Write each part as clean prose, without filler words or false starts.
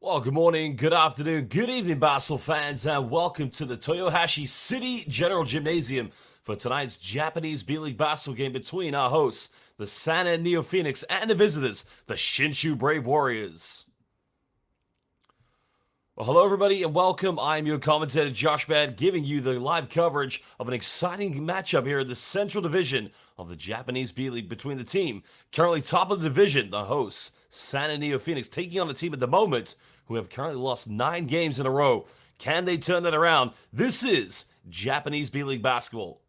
Well, good morning, good afternoon, good evening, Basel fans, and welcome to the Toyohashi City General Gymnasium for tonight's Japanese B.LEAGUE basketball game between our hosts, the Sana NEOPHOENIX, and the visitors, the Shinshu Brave Warriors. Well, hello, everybody, and welcome. I'm your commentator, Josh Bad, giving you the live coverage of an exciting matchup here in the Central Division of the Japanese B.LEAGUE between the team currently top of the division, the hosts, Sana NEOPHOENIX, taking on a team at the moment who have currently lost 9 games in a row. Can they turn that around? This is Japanese B.LEAGUE basketball.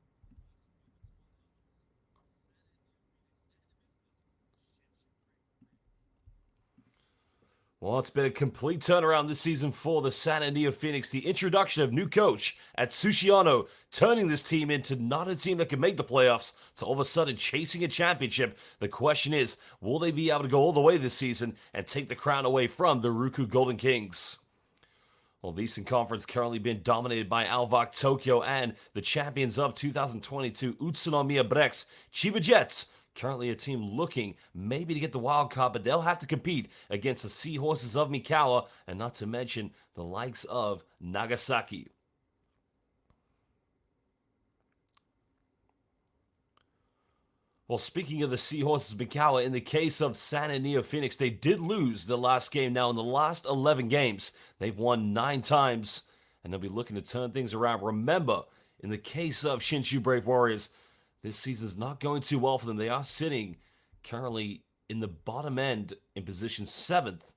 Well, it's been a complete turnaround this season for the Sana NEOPHOENIX. The introduction of new coach at Sushiano, turning this team into not a team that can make the playoffs to all of a sudden chasing a championship. The question is, will they be able to go all the way this season and take the crown away from the Ruku Golden Kings? Well, the Eastern Conference currently being dominated by Alvak Tokyo and the champions of 2022, Utsunomiya Brex, Chiba Jets. Currently a team looking maybe to get the wild card, but they'll have to compete against the Seahorses of Mikawa, and not to mention the likes of Nagasaki. Well, speaking of the Seahorses of Mikawa, in the case of Sana NEOPHOENIX, they did lose the last game. Now, in the last 11 games, they've won 9 times, and they'll be looking to turn things around. Remember, in the case of Shinshu Brave Warriors, this season's not going too well for them. They are sitting currently in the bottom end in position 7th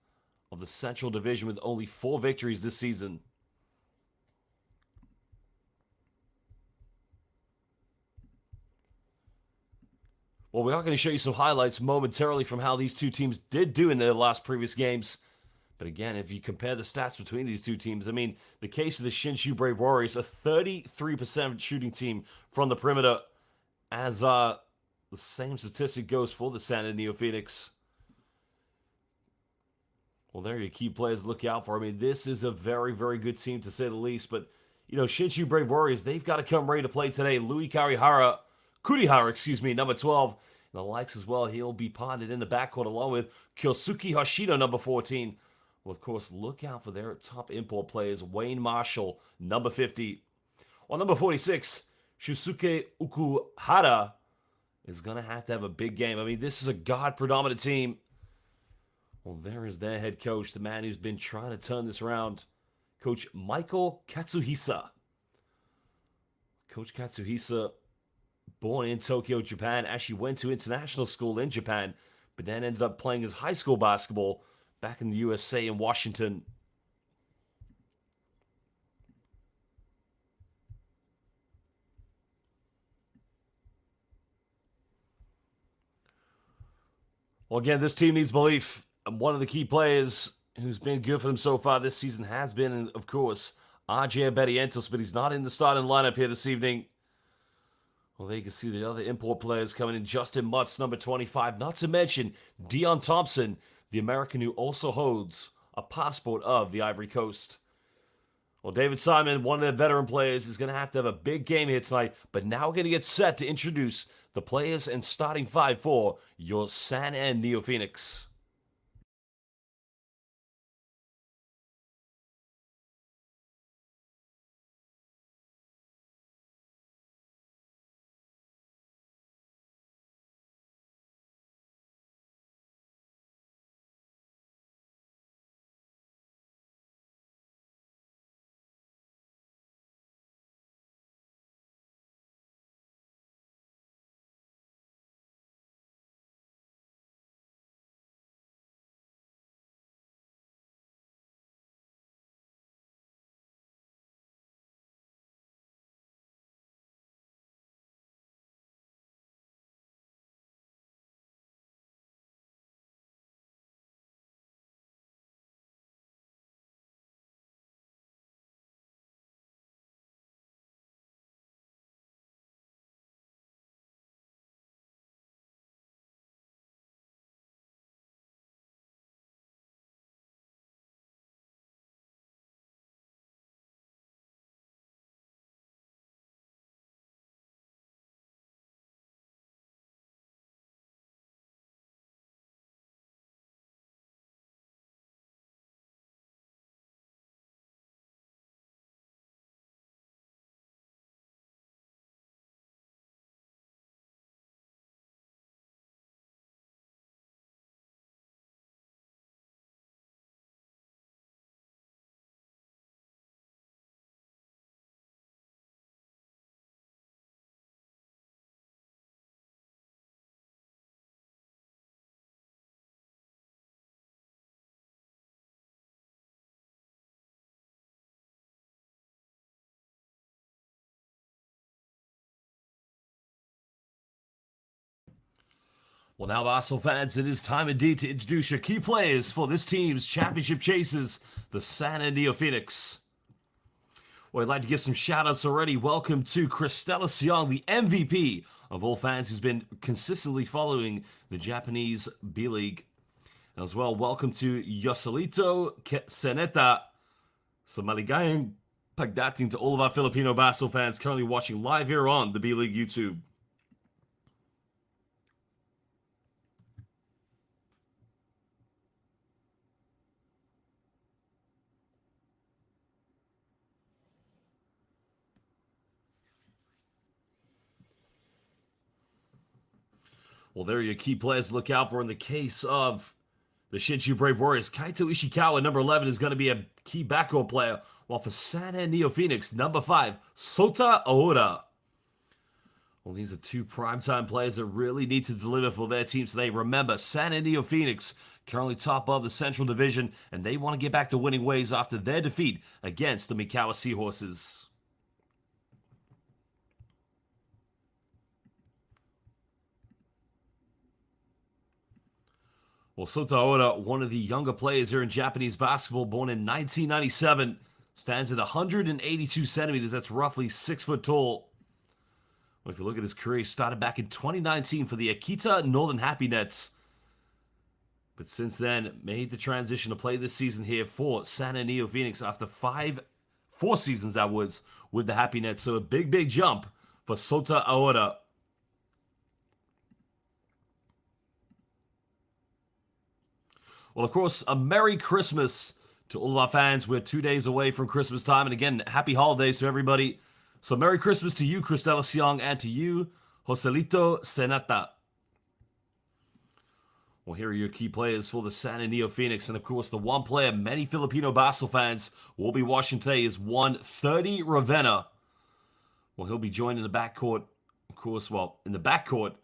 of the Central Division with only 4 victories this season. Well, we are going to show you some highlights momentarily from how these two teams did do in their last previous games. But again, if you compare the stats between these two teams, I mean, the case of the Shinshu Brave Warriors, a 33% shooting team from the perimeter, as the same statistic goes for the Sana NEOPHOENIX. Well, there are your key players to look out for. I mean, this is a very, very good team to say the least. But, you know, Shinshu Brave Warriors, they've got to come ready to play today. Kurihara, excuse me, number 12. And the likes as well. He'll be potted in the backcourt along with Kyosuke Hoshino, number 14. Well, of course, look out for their top import players. Wayne Marshall, number 50. Well, number 46, Shusuke Ukuhara is going to have a big game. I mean, this is a guard-predominant team. Well, there is their head coach, the man who's been trying to turn this around, Coach Michael Katsuhisa. Coach Katsuhisa, born in Tokyo, Japan, actually went to international school in Japan, but then ended up playing his high school basketball back in the USA in Washington. Well, again, this team needs belief. And one of the key players who's been good for them so far this season has been, of course, RJ Abedientos, but he's not in the starting lineup here this evening. Well, there you can see the other import players coming in. Justin Mutz, number 25. Not to mention Dion Thompson, the American who also holds a passport of the Ivory Coast. Well, David Simon, one of their veteran players, is going to have a big game here tonight. But now we're going to get set to introduce the players and starting 5 for your Sana NEOPHOENIX. Well, now, Arsenal fans, it is time indeed to introduce your key players for this team's championship chasers, the San NEOPHOENIX. Well, I'd like to give some shout-outs already. Welcome to Cristela Siong, the MVP of all fans who's been consistently following the Japanese B.LEAGUE. As well, welcome to Yoselito Seneta. Sa maligayang pagdating to all of our Filipino basketball fans currently watching live here on the B.LEAGUE YouTube. Well, there are your key players to look out for in the case of the Shinshu Brave Warriors. Kaito Ishikawa, number 11, is going to be a key backcourt player, while for San NEOPHOENIX, number 5, Sota Aoda. Well, these are two primetime players that really need to deliver for their team today. Remember, San NEOPHOENIX currently top of the Central Division, and they want to get back to winning ways after their defeat against the Mikawa Seahorses. Well, Sota Aoda, one of the younger players here in Japanese basketball, born in 1997, stands at 182 centimeters. That's roughly 6 foot tall. Well, if you look at his career, he started back in 2019 for the Akita Northern Happy Nets. But since then, made the transition to play this season here for San NEOPHOENIX after 4 seasons that was with the Happy Nets. So a big jump for Sota Aoda. Well, of course, a Merry Christmas to all of our fans. We're 2 days away from Christmas time. And again, happy holidays to everybody. So Merry Christmas to you, Cristela Siong, and to you, Joselito Senata. Well, here are your key players for the San NEOPHOENIX. And of course, the one player many Filipino basketball fans will be watching today is one 30 Ravenna. Well, he'll be joined in the backcourt. Of course, well, in the backcourt,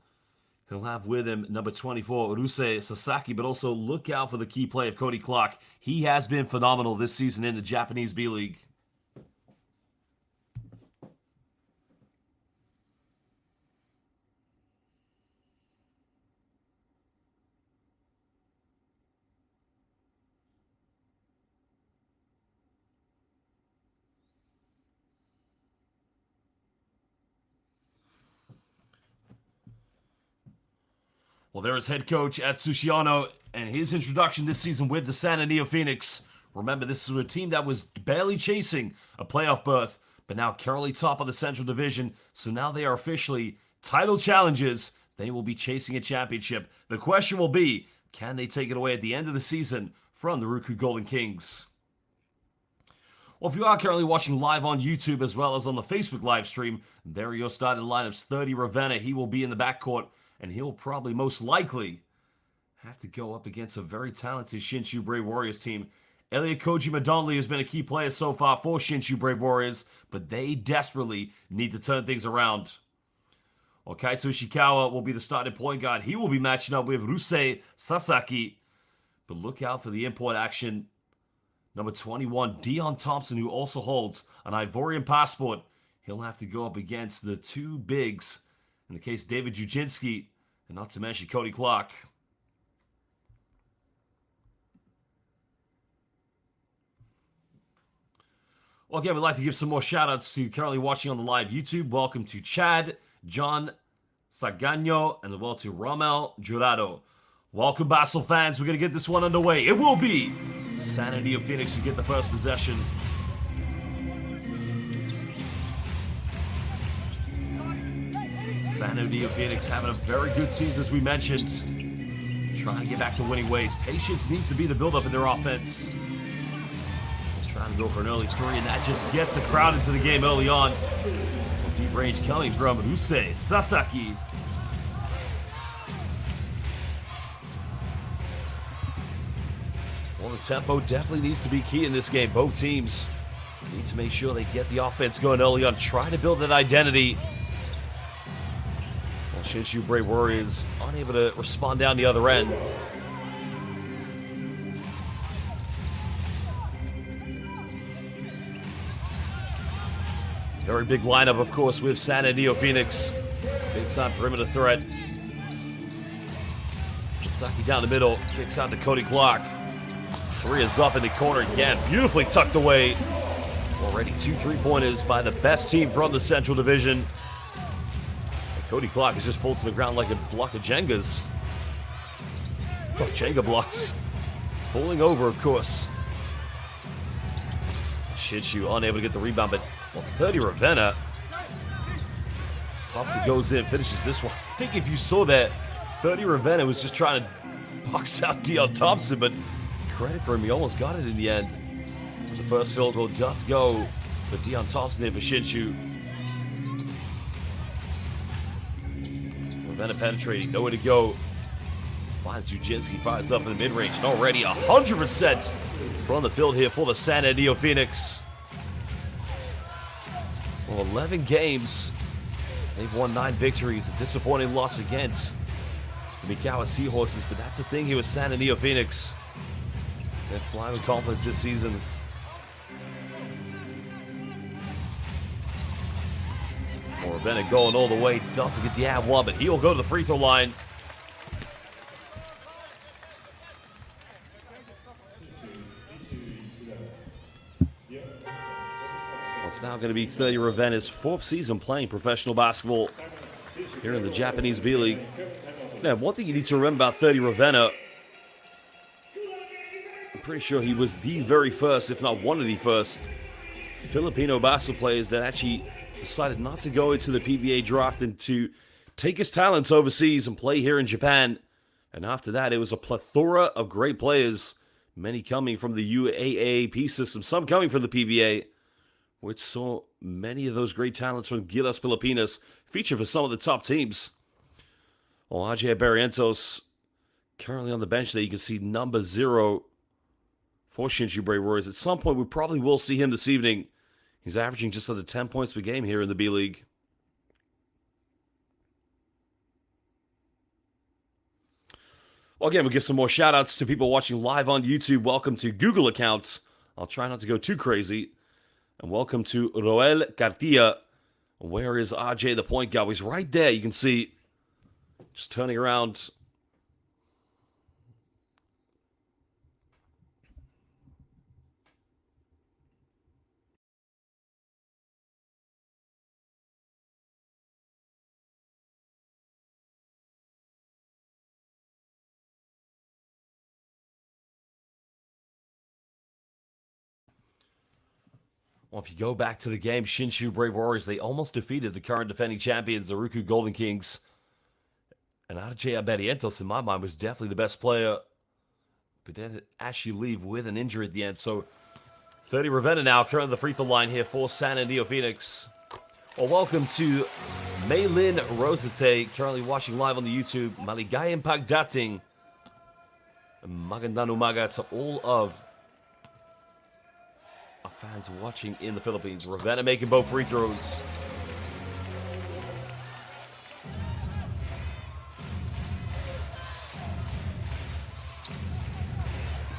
he'll have with him number 24, Uruse Sasaki, but also look out for the key play of Cody Clark. He has been phenomenal this season in the Japanese B.LEAGUE. Well, there is head coach at Sushiano and his introduction this season with the San NEOPHOENIX. Remember, this is a team that was barely chasing a playoff berth, but now currently top of the Central Division. So now they are officially title challengers. They will be chasing a championship. The question will be, can they take it away at the end of the season from the Ryukyu Golden Kings? Well, if you are currently watching live on YouTube as well as on the Facebook live stream, there are your starting lineups. 30 Ravenna, he will be in the backcourt. And he'll probably most likely have to go up against a very talented Shinshu Brave Warriors team. Elliot Kojima Donnelly has been a key player so far for Shinshu Brave Warriors, but they desperately need to turn things around. Well, Kaito Ishikawa will be the starting point guard. He will be matching up with Uruse Sasaki. But look out for the import action. Number 21, Dion Thompson, who also holds an Ivorian passport. He'll have to go up against the two bigs. In the case, David Jujinski, and not to mention Cody Clark. Well, again, we'd like to give some more shout-outs to currently watching on the live YouTube. Welcome to Chad, John Sagano, and as well to Romel Jurado. Welcome, Basel fans. We're going to get this one underway. It will be San NEOPHOENIX who get the first possession. San NEOPHOENIX having a very good season, as we mentioned. Trying to get back to winning ways. Patience needs to be the build-up in their offense. Trying to go for an early three, and that just gets the crowd into the game early on. Deep range coming from Uruse Sasaki. Well, the tempo definitely needs to be key in this game. Both teams need to make sure they get the offense going early on. Try to build that identity. Shinshu Brave Warriors unable to respond down the other end. Very big lineup, of course, with San NEOPHOENIX. Big time perimeter threat. Sasaki down the middle, kicks out to Cody Clark. 3 is up in the corner again, beautifully tucked away. Already 2 3-pointers by the best team from the Central Division. And Cody Clark is just falling to the ground like a block of Jengas. Oh, Jenga blocks. Falling over, of course. Shinshu unable to get the rebound, but 30 Ravenna. Thompson goes in, finishes this one. I think if you saw that, 30 Ravenna was just trying to box out Dion Thompson, but credit for him, he almost got it in the end. The first field goal does go for Dion Thompson in for Shinshu. Ravenna penetrating, nowhere to go. Finds Jujinski, fires up in the mid-range, and already 100% from the field here for the San NEOPHOENIX. Well, 11 games. They've won 9 victories. A disappointing loss against the Mikawa Seahorses, but that's the thing here with San NEOPHOENIX. They're flying with confidence this season. Well, Ravenna going all the way. Doesn't get the ad one, but he'll go to the free throw line. It's now going to be 30 Ravenna's 4th season playing professional basketball here in the Japanese B.LEAGUE. Now, one thing you need to remember about 30 Ravenna, I'm pretty sure he was the very first, if not one of the first, Filipino basketball players that actually decided not to go into the PBA draft and to take his talents overseas and play here in Japan. And after that, it was a plethora of great players, many coming from the UAAP system, some coming from the PBA, which saw many of those great talents from Gilas Pilipinas feature for some of the top teams. Well, Ajay Barrientos currently on the bench there. You can see number 0 for Shinshu Brave Warriors. At some point, we probably will see him this evening. He's averaging just under 10 points per game here in the B-League. Well, again, we'll give some more shout-outs to people watching live on YouTube. Welcome to Google accounts. I'll try not to go too crazy. And welcome to Roel Cartilla. Where is RJ, the point guard? He's right there. You can see just turning around. Well, if you go back to the game, Shinshu Brave Warriors, they almost defeated the current defending champions, the Ruku Golden Kings. And Ajay Barrientos, in my mind, was definitely the best player. But didn't actually leave with an injury at the end. So 30 Ravenna now, currently the free throw line here for San NEOPHOENIX. Well, welcome to Maylin Rosate, currently watching live on the YouTube. Maligayang pagdating. Magandang umaga to all of our fans watching in the Philippines. Ravenna making both free throws.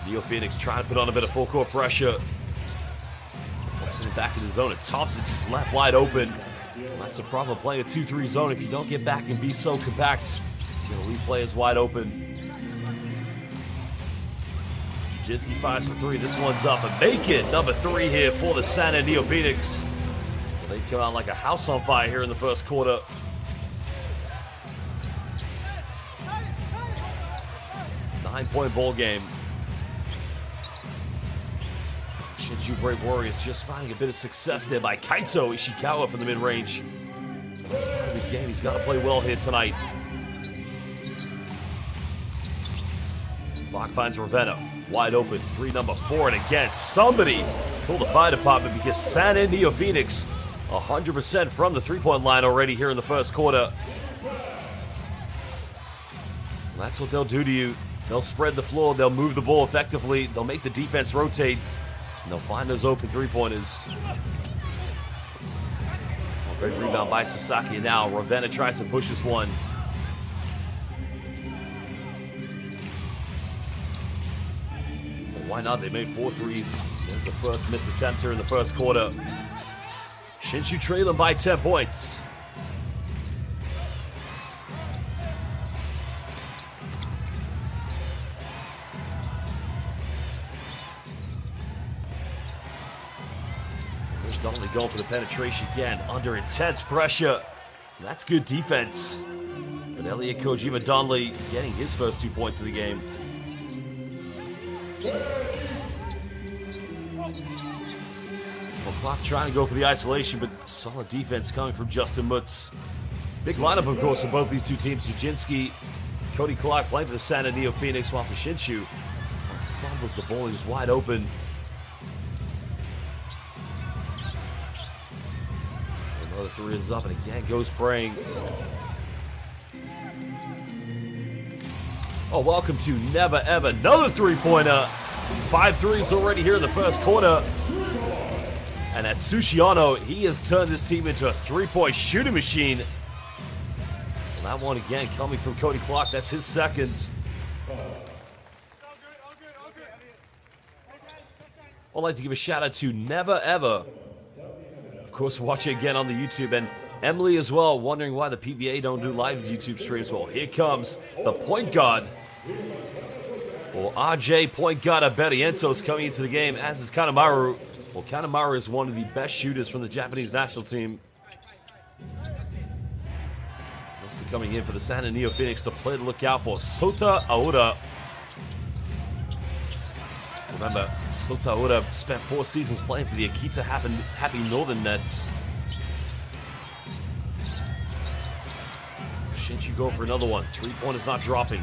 NEOPHOENIX trying to put on a bit of full court pressure. Sitting back in the zone, and Thompson just left wide open. That's a problem playing a 2-3 zone. If you don't get back and be so compact, you're going to leave players wide open. Jisky fires for 3. This one's up and make it. Number 3 here for the San NEOPHOENIX. They come out like a house on fire here in the first quarter. Nine-point ball game. Shinshu Brave Warriors just finding a bit of success there by Kaito Ishikawa from the mid-range. That's part of his game. He's got to play well here tonight. Clock finds Ravenna. Wide open. 3, number 4. And again, somebody pull the fire department because San NEOPHOENIX 100% from the three-point line already here in the first quarter. That's what they'll do to you. They'll spread the floor. They'll move the ball effectively. They'll make the defense rotate. And they'll find those open three-pointers. Great rebound by Sasaki. And now Ravenna tries to push this one. Well, why not? They made 4 threes. There's the first missed attempt here in the first quarter. Shinshu trailing by 10 points. Donnelly going for the penetration again, under intense pressure. That's good defense. But Elliot Kojima Donnelly getting his first 2 points of the game. Well, Clark trying to go for the isolation, but solid defense coming from Justin Mutz. Big lineup, of course, for both these two teams. Jujinski, Cody Clark playing for the San NEOPHOENIX, while for Shinshu, fumbles the ball, he's wide open. Another three is up, and again goes praying. Oh, welcome to Never Ever. Another three-pointer. 5 threes already here in the first quarter. And at Sushiano, he has turned his team into a three-point shooting machine. And that one again coming from Cody Clark. That's his second. I'd like to give a shout out to Never Ever. Of course, watching again on the YouTube. And Emily as well, wondering why the PBA don't do live YouTube streams. Well, here comes the point guard. Well, RJ point guard Aberientos coming into the game, as is Kanemaru. Well, Kanemaru is one of the best shooters from the Japanese national team. Also coming in for the San NEOPHOENIX to play to look out for Sota Aoda. Remember, Sota Aoda spent 4 seasons playing for the Akita Happy Northern Nets. Shinshu go for another one. 3-pointers not dropping.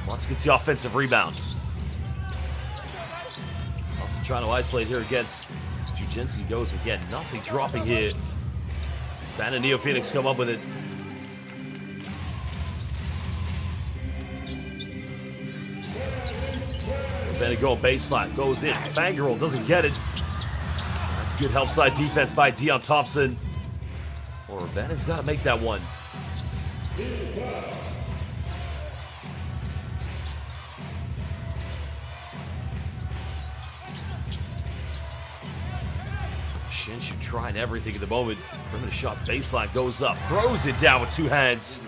Mutz gets the offensive rebound. Thompson trying to isolate here against Jujinski. Goes again. Nothing dropping here. San NEOPHOENIX come up with it. Better go baseline. Goes in. Fangerel doesn't get it. That's good help side defense by Deon Thompson. Or Ravenna's got to make that one. Shinshu trying everything at the moment. Perimeter shot baseline goes up. Throws it down with 2 hands.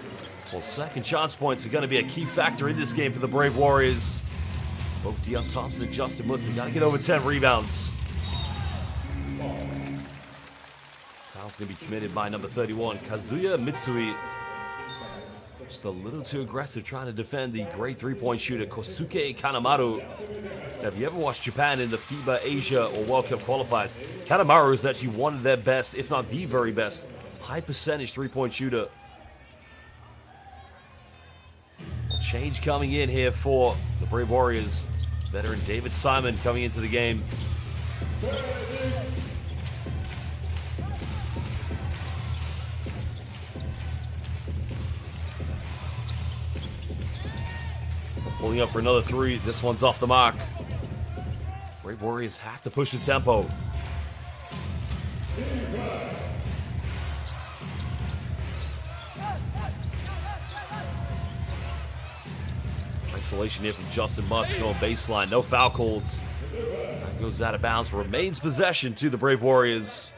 Well, second chance points are going to be a key factor in this game for the Brave Warriors. Both Deon Thompson and Justin Mutz got to get over 10 rebounds. Foul's going to be committed by number 31, Kazuya Mitsui. Just a little too aggressive trying to defend the great 3-point shooter, Kosuke Kanemaru. Now, if you ever watched Japan in the FIBA Asia or World Cup qualifiers, Kanemaru is actually one of their best, if not the very best, high percentage 3-point shooter. Change coming in here for the Brave Warriors. Veteran David Simon coming into the game. Pulling up for another 3. This one's off the mark. Brave Warriors have to push the tempo. Isolation here from Justin Mutz going baseline. No foul calls. That goes out of bounds. Remains possession to the Brave Warriors.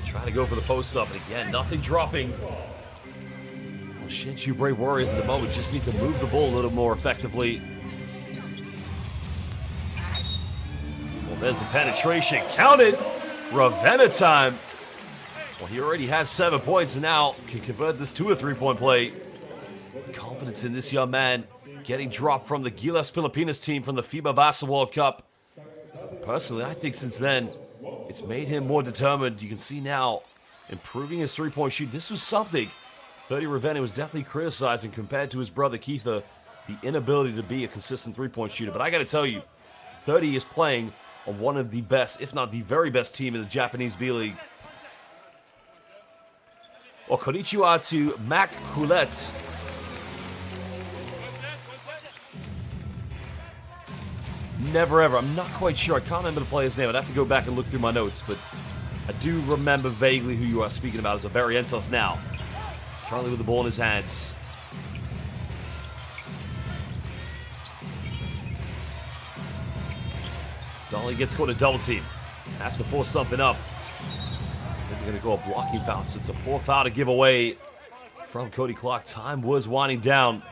Trying to go for the post up, and again, nothing dropping. Well, Shinshu Brave Warriors at the moment just need to move the ball a little more effectively. Well, there's the penetration. Counted. Ravenna time. Well, he already has 7 points and now can convert this to a 3-point play. Confidence in this young man. Getting dropped from the Gilas Pilipinas team from the FIBA Basketball World Cup. Personally, I think since then, it's made him more determined. You can see now, improving his 3-point shoot. This was something 30 Ravenna was definitely criticizing compared to his brother Keitha, the inability to be a consistent 3-point shooter. But I got to tell you, 30 is playing on one of the best, if not the very best team in the Japanese B.LEAGUE. Well, konnichiwa to Mac Coulette. Never ever. I'm not quite sure. I can't remember the player's name. I'd have to go back and look through my notes, but I do remember vaguely who you are speaking about as Aberientos now. Currently with the ball in his hands. Donnelly gets caught a double team. Has to force something up. They're going to go a blocking foul, so it's a poor foul to give away from Cody Clark. Time was winding down.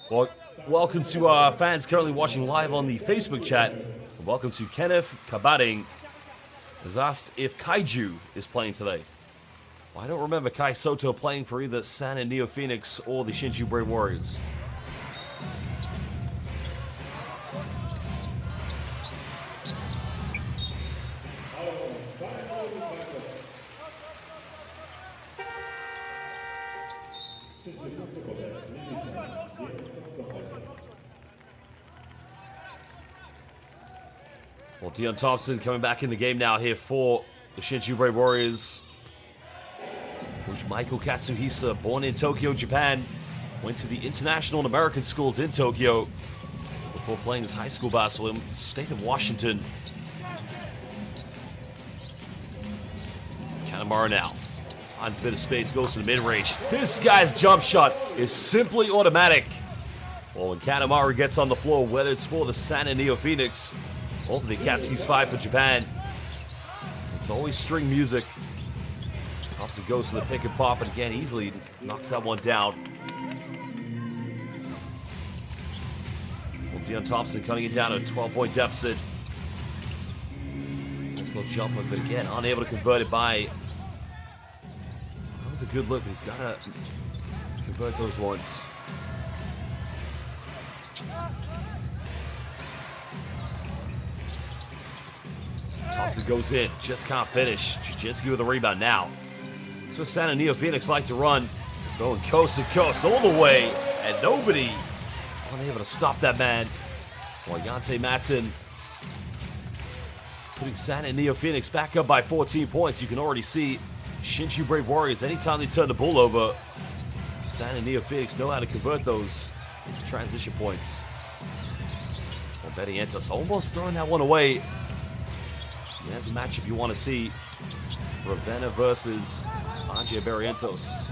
Well, welcome to our fans currently watching live on the Facebook chat. Welcome to Kenneth Kabading. Has asked if Kaiju is playing today. Well, I don't remember Kai Soto playing for either San and NEOPHOENIX or the Shinshu Brave Warriors. Well, Dion Thompson coming back in the game now here for the Shinshu Brave Warriors. Coach Michael Katsuhisa, born in Tokyo, Japan, went to the international and American schools in Tokyo before playing his high school basketball in the state of Washington. Kanemaru now finds a bit of space, goes to the mid-range. This guy's jump shot is simply automatic. Well, when Kanemaru gets on the floor, whether it's for the San and NEOPHOENIX, both of the Akatsuki's 5 for Japan, it's always string music. Thompson goes to the pick and pop, and again, easily knocks that one down. Well, Dion Thompson cutting it down to a 12-point deficit. Nice little jumper, but again, unable to convert it by. That was a good look, but he's got to convert those ones. Thompson goes in, just can't finish. Chijinski with the rebound now. That's what San and NEOPHOENIX like to run. Going coast to coast all the way, and nobody unable to stop that man. Well, Yante Matson putting San and NEOPHOENIX back up by 14 points. You can already see Shinshu Brave Warriors, anytime they turn the ball over, San and NEOPHOENIX know how to convert those transition points. Well, Betty Entos almost throwing that one away. There's a matchup you want to see. Ravenna versus Andre Barrientos.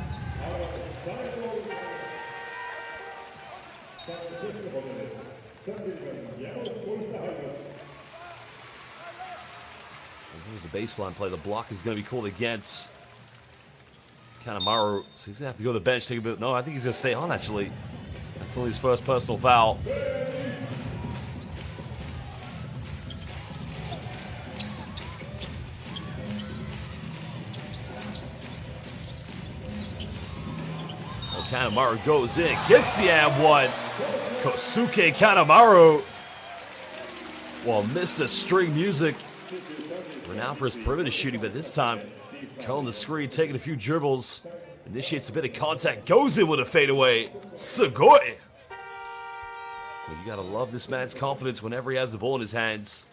Here's the baseline play. The block is going to be called against Kanemaru. So he's going to have to go to the bench, take a bit. No, I think he's going to stay on, actually. That's only his first personal foul. Kanemaru goes in, gets the and one. Kosuke Kanemaru. Well, Mr. String Music. Renowned for his perimeter shooting, but this time, calling the screen, taking a few dribbles, initiates a bit of contact, goes in with a fadeaway. Sugoi. Well, you gotta love this man's confidence whenever he has the ball in his hands.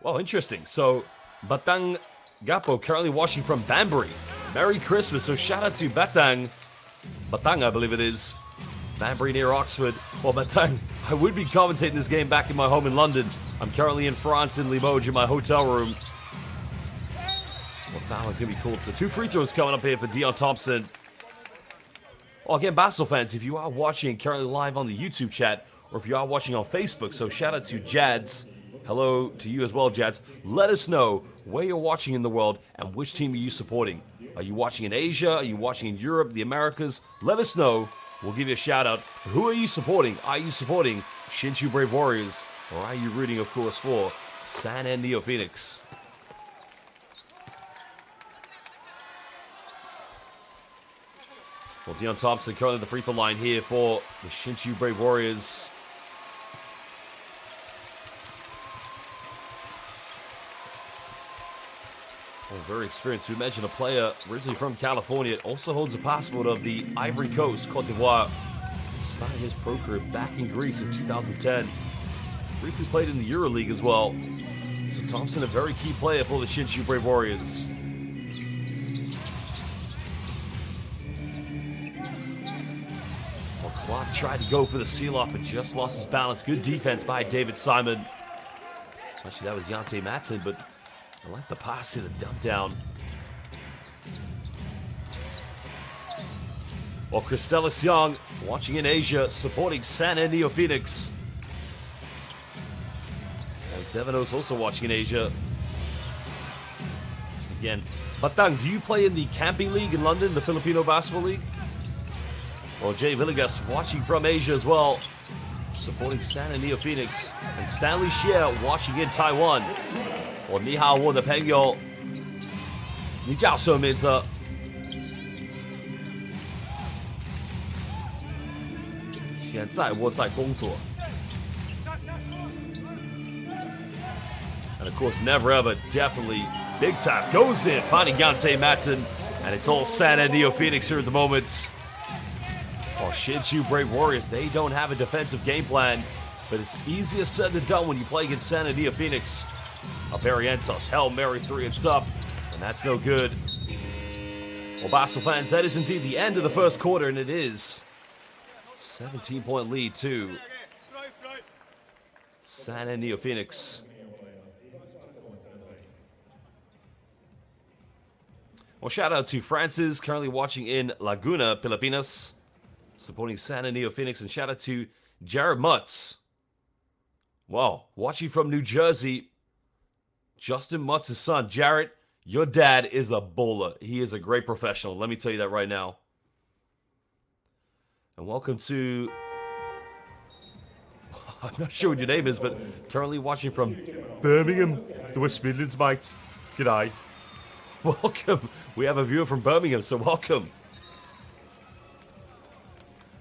Well, interesting. So, Batang Gapo currently watching from Banbury. Merry Christmas. So, shout out to Batang, I believe it is. Banbury near Oxford. Well, Batang, I would be commentating this game back in my home in London. I'm currently in France in Limoges in my hotel room. Well, foul is going to be called. So, 2 free throws coming up here for Dion Thompson. Well, again, basketball fans, if you are watching currently live on the YouTube chat, or if you are watching on Facebook, so shout out to Jads. Hello to you as well, Jads. Let us know where you're watching in the world and which team are you supporting. Are you watching in Asia? Are you watching in Europe, the Americas? Let us know. We'll give you a shout out. Who are you supporting? Are you supporting Shinshu Brave Warriors? Or are you rooting, of course, for San and NEOPHOENIX? Well, Dion Thompson currently the free throw line here for the Shinshu Brave Warriors. Oh, very experienced. We mentioned a player originally from California. Also holds a passport of the Ivory Coast, Cote d'Ivoire. Starting his pro career back in Greece in 2010. Briefly played in the EuroLeague as well. So Thompson, a very key player for the Shinshu Brave Warriors. Clark tried to go for the seal-off, but just lost his balance. Good defense by David Simon. Actually, that was Yante Matson, but I like the pass to the dump down. Well, Christelis Young, watching in Asia, supporting Sana NEOPHOENIX. As Devanos also watching in Asia. Again, Batang, do you play in the Camping League in London, the Filipino Basketball League? Well, Jay Villegas watching from Asia as well, supporting Sana NEOPHOENIX. And Stanley Xie watching in Taiwan. Well, 你好，我的朋友，你叫什么名字？ 现在我在工作. And of course, never ever, definitely, big time, goes in, finding Yante Matson, and it's all Sana NEOPHOENIX here at the moment. Well, SHINSHU Brave Warriors, they don't have a defensive game plan, but it's easier said than done when you play against Sana NEOPHOENIX. Barrientos, Hail Mary 3, it's up, and that's no good. Well, Basel fans, that is indeed the end of the first quarter, and it is 17-point lead to Sana NEOPHOENIX. Well, shout out to Francis, currently watching in Laguna, Pilipinas, supporting Sana NEOPHOENIX, and shout out to Jared Mutz. Wow, watching from New Jersey, Justin Mutz's son. Jared, your dad is a bowler. He is a great professional. Let me tell you that right now. And welcome to, I'm not sure what your name is, but currently watching from Birmingham, the West Midlands, mate. G'day. Welcome. We have a viewer from Birmingham, so welcome.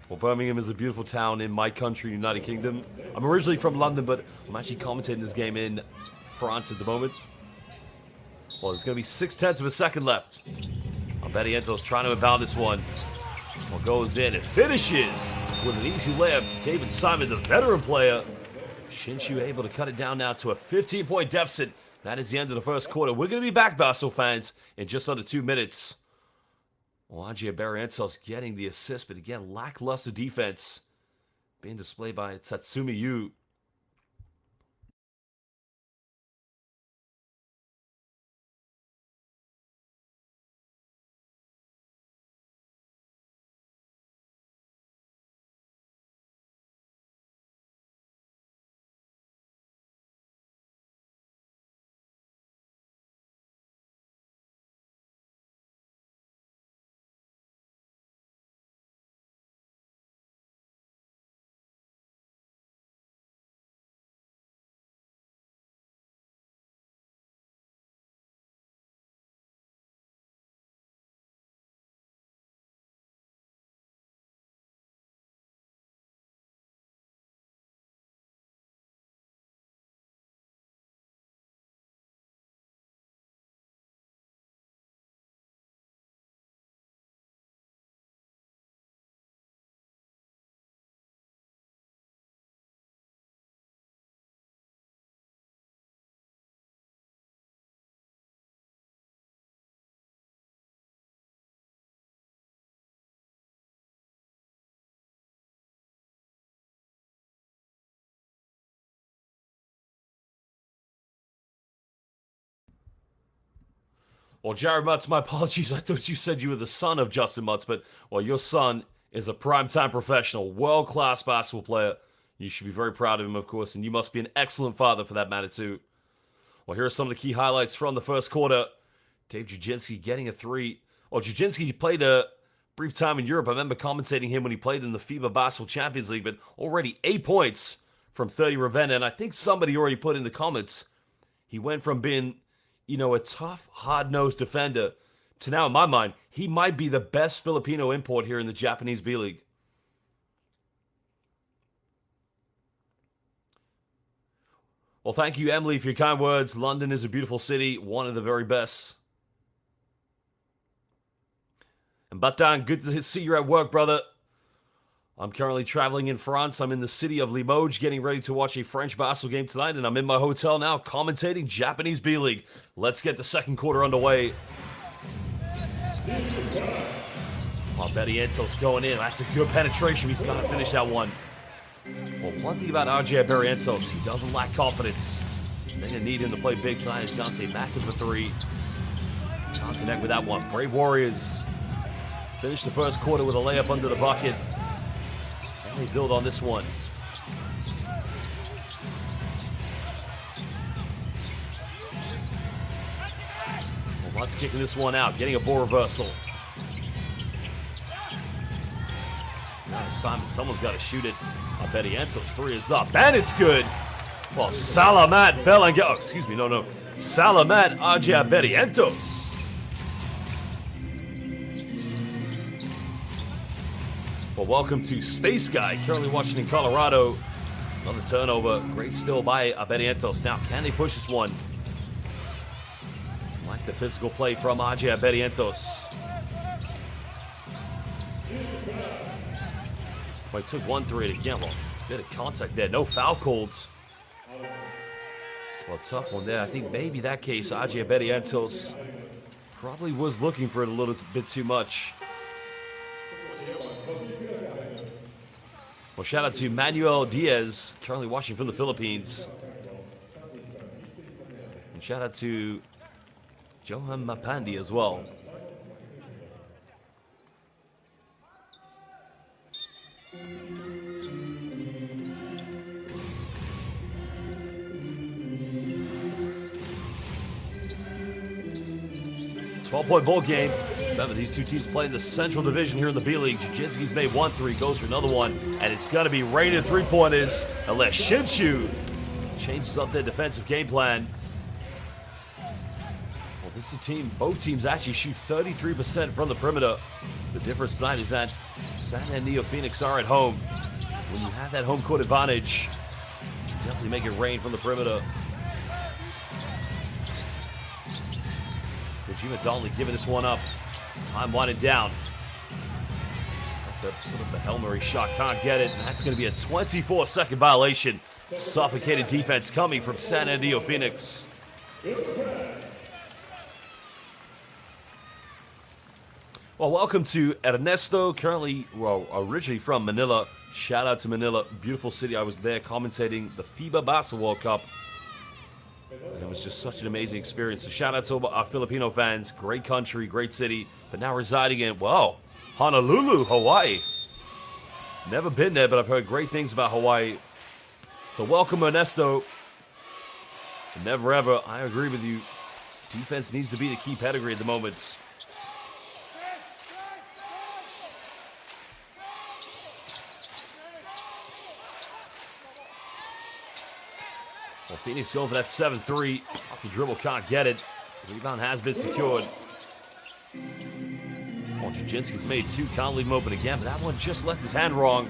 Well, Birmingham is a beautiful town in my country, United Kingdom. I'm originally from London, but I'm actually commentating this game in France at the moment. Well, there's going to be 0.6 of a second left. Barrientos trying to inbound this one. Well, goes in and finishes with an easy layup. David Simon, the veteran player. SHINSHU able to cut it down now to a 15-point deficit. That is the end of the first quarter. We're going to be back, Basel fans, in just under 2 minutes. Well, Andre Barrientos getting the assist, but again, lackluster defense being displayed by Tatsumi Yu. Well, Jared Mutz, my apologies. I thought you said you were the son of Justin Mutz, but, well, your son is a primetime professional, world-class basketball player. You should be very proud of him, of course, and you must be an excellent father for that matter, too. Well, here are some of the key highlights from the first quarter. Dave Jujinski getting a three. Well, Jujinski played a brief time in Europe. I remember commentating him when he played in the FIBA Basketball Champions League, but already 8 points from 30 Ravenna, and I think somebody already put in the comments, he went from being, you know, a tough, hard-nosed defender to now, in my mind, he might be the best Filipino import here in the Japanese B.LEAGUE. Well, thank you, Emily, for your kind words. London is a beautiful city, one of the very best. And Batan, good to see you at work, brother. I'm currently traveling in France. I'm in the city of Limoges, getting ready to watch a French basketball game tonight, and I'm in my hotel now, commentating Japanese B.LEAGUE. Let's get the second quarter underway. Barrientos going in. That's a good penetration. He's got to finish that one. Well, one thing about RJ Barrientos, he doesn't lack confidence. They're going to need him to play big tonight as Johnsey matches for three. Can't connect with that one. Brave Warriors finish the first quarter with a layup under the bucket. And they build on this one. Well, Luntz kicking this one out, getting a ball reversal. Now Simon, someone's got to shoot it. Barrientos three is up, and it's good. Well, Salamat Bellinger. Oh, excuse me, no. Salamat RJ Barrientos. Well, welcome to Space Guy, currently watching in Colorado. Another turnover. Great steal by Barrientos. Now, can they push this one? Like the physical play from RJ Barrientos. Well, he took 1-3 again. Well, bit of contact there. No foul called. Well, tough one there. I think maybe that case, RJ Barrientos probably was looking for it a little bit too much. Well, shout out to Manuel Diaz, currently watching from the Philippines. And shout out to Johan Mapandi as well. Point ball game. Remember, these two teams play in the Central Division here in the B-League. Jujinski's made 1-3, goes for another one, and it's going to be rated three-pointers unless SHINSHU changes up their defensive game plan. Well, this is a team, both teams actually shoot 33% from the perimeter. The difference tonight is that San and NEOPHOENIX are at home. When you have that home court advantage, you definitely make it rain from the perimeter. Kojima Donnelly giving this one up. Time winding down. That's a put up the Hail Mary shot. Can't get it. And that's going to be a 24-second violation. Suffocated defense coming from San NEOPHOENIX. Well, welcome to Ernesto. Currently, well, originally from Manila. Shout out to Manila. Beautiful city. I was there commentating the FIBA Basketball World Cup. And it was just such an amazing experience. So shout out to our Filipino fans. Great country, great city. But now residing in, wow, Honolulu, Hawaii. Never been there, but I've heard great things about Hawaii. So welcome, Ernesto. Never ever, I agree with you. Defense needs to be the key pedigree at the moment. Well, Phoenix going for that 7-3. Off the dribble, can't get it. The rebound has been secured. Well, Jujinski's made two, can't leave him open again, but that one just left his hand wrong.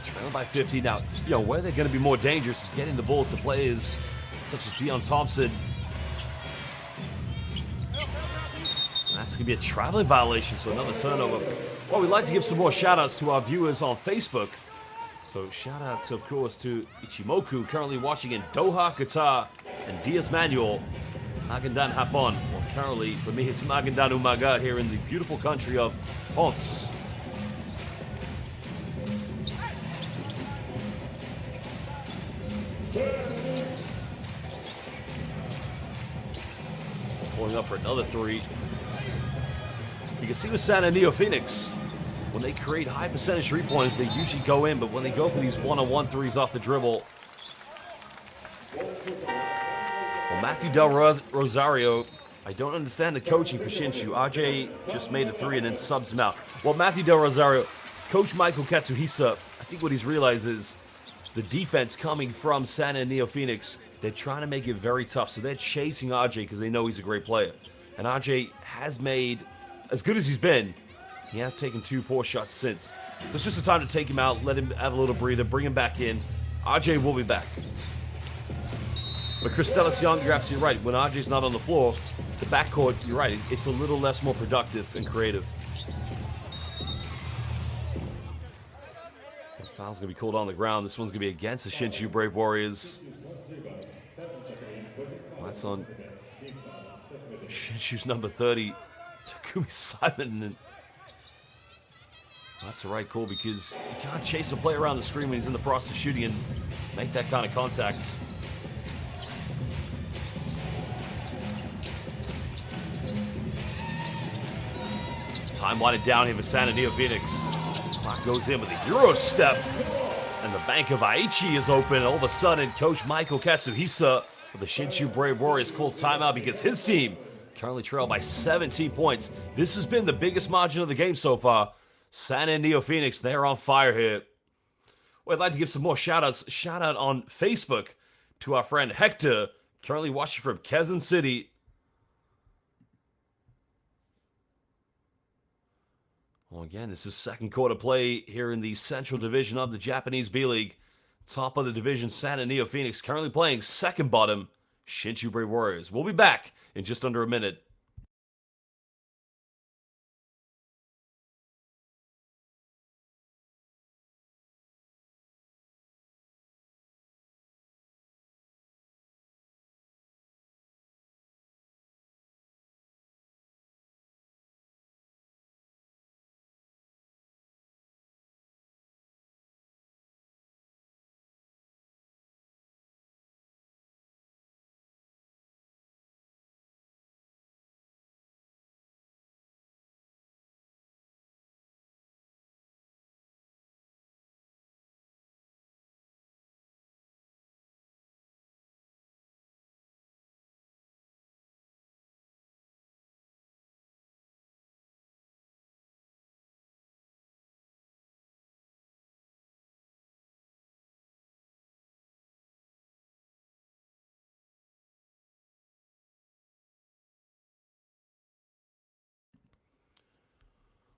Trailing by 50 now. Where they're going to be more dangerous is getting the ball to players such as Dion Thompson. That's going to be a traveling violation, so another turnover. Well, we'd like to give some more shout-outs to our viewers on Facebook. So shout-outs, of course, to Ichimoku, currently watching in Doha, Qatar, and Diaz Manuel, Magandan Hapon. Well, currently, for me, it's Magandan Umaga here in the beautiful country of Ponce. Pulling up for another three. You can see with San NEOPHOENIX, when they create high percentage three-pointers, they usually go in, but when they go for these one-on-one threes off the dribble. Well, Matthew Del Rosario, I don't understand the coaching for SHINSHU. RJ just made a three and then subs him out. Well, Matthew Del Rosario, Coach Michael Katsuhisa, I think what he's realized is the defense coming from San NEOPHOENIX, they're trying to make it very tough, so they're chasing RJ because they know he's a great player. And RJ has made, as good as he's been, he has taken two poor shots since. So it's just a time to take him out, let him have a little breather, bring him back in. RJ will be back. But Kristelis Young, you're absolutely right. When RJ's not on the floor, the backcourt, you're right, it's a little less more productive and creative. Foul's going to be called on the ground. This one's going to be against the Shinshu Brave Warriors. That's on Shinshu's number 30, Takumi Simon. And that's the right call because you can't chase a player around the screen when he's in the process of shooting and make that kind of contact. Time winding down here for NEOPHOENIX. Clock goes in with a Euro step. And the bank of Aichi is open. And all of a sudden, Coach Michael Katsuhisa of the Shinshu Brave Warriors calls timeout because his team currently trailed by 17 points. This has been the biggest margin of the game so far. NEOPHOENIX, they're on fire here. Well, I'd like to give some more shout-outs. Shout-out on Facebook to our friend Hector, currently watching from Quezon City. Well, again, this is second quarter play here in the Central Division of the Japanese B-League. Top of the division, NEOPHOENIX currently playing second bottom, Shinshu Brave Warriors. We'll be back in just under a minute.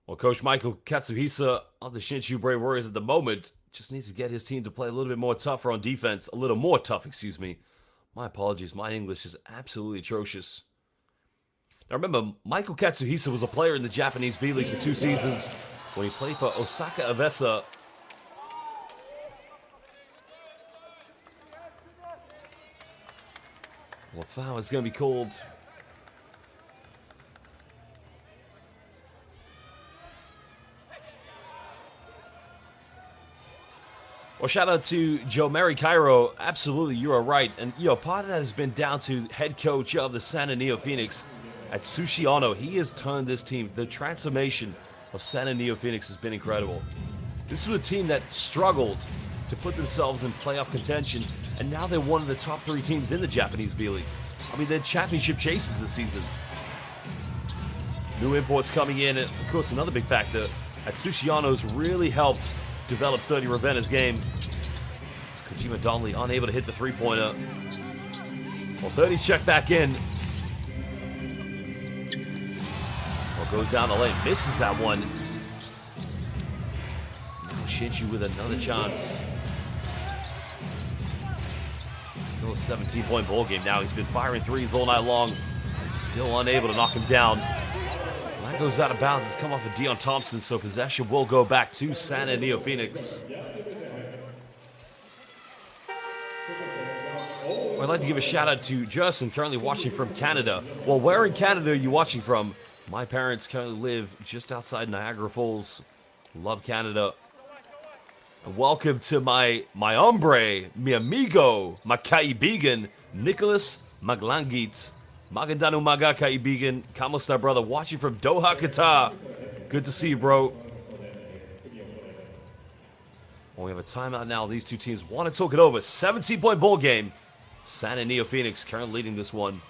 Well, Coach Michael Katsuhisa of the Shinshu Brave Warriors at the moment just needs to get his team to play a little bit more tougher on defense. A little more tough, excuse me. My apologies. My English is absolutely atrocious. Now remember, Michael Katsuhisa was a player in the Japanese B-League for 2 seasons when he played for Osaka Avesa. Well, foul is going to be called. Well, shout out to Joe Mary Cairo. Absolutely, you are right. And, part of that has been down to head coach of the NEOPHOENIX Atsushi Ono. He has turned this team. The transformation of NEOPHOENIX has been incredible. This was a team that struggled to put themselves in playoff contention, and now they're one of the top 3 teams in the Japanese B-League. I mean, they're championship chases this season. New imports coming in, and of course, another big factor, Atsushi Ono's really helped develop 30 Ravenna's game. It's Kojima Donnelly unable to hit the 3-pointer. Well, 30's checked back in. Well, goes down the lane, misses that one. Shinshu with another chance. Still a 17-point ball game now. He's been firing threes all night long and still unable to knock him down. That goes out of bounds. It's come off of Dion Thompson, so possession will go back to NEOPHOENIX. I'd like to give a shout out to Justin, currently watching from Canada. Well, where in Canada are you watching from? My parents currently live just outside Niagara Falls. Love Canada. And welcome to my hombre, mi amigo, my kaibigan, Nicholas Maglangit. Magandang umaga, kaibigan. Kamusta, brother? Watching from Doha, Qatar. Good to see you, bro. Well, we have a timeout now. These two teams want to talk it over. 17-point ball game. NEOPHOENIX currently leading this one.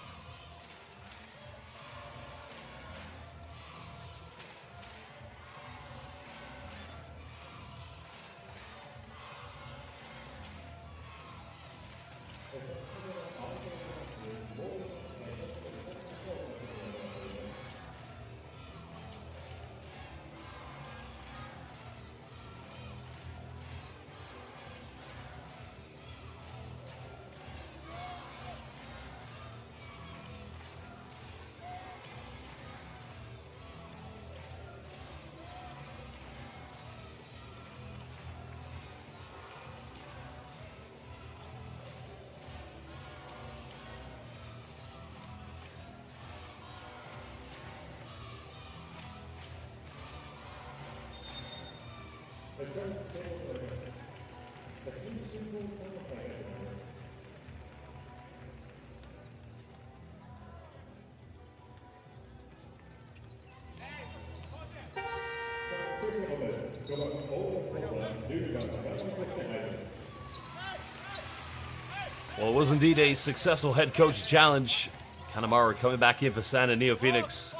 Well, it was indeed a successful head coach challenge. Kanemaru coming back in for Santa NEOPHOENIX.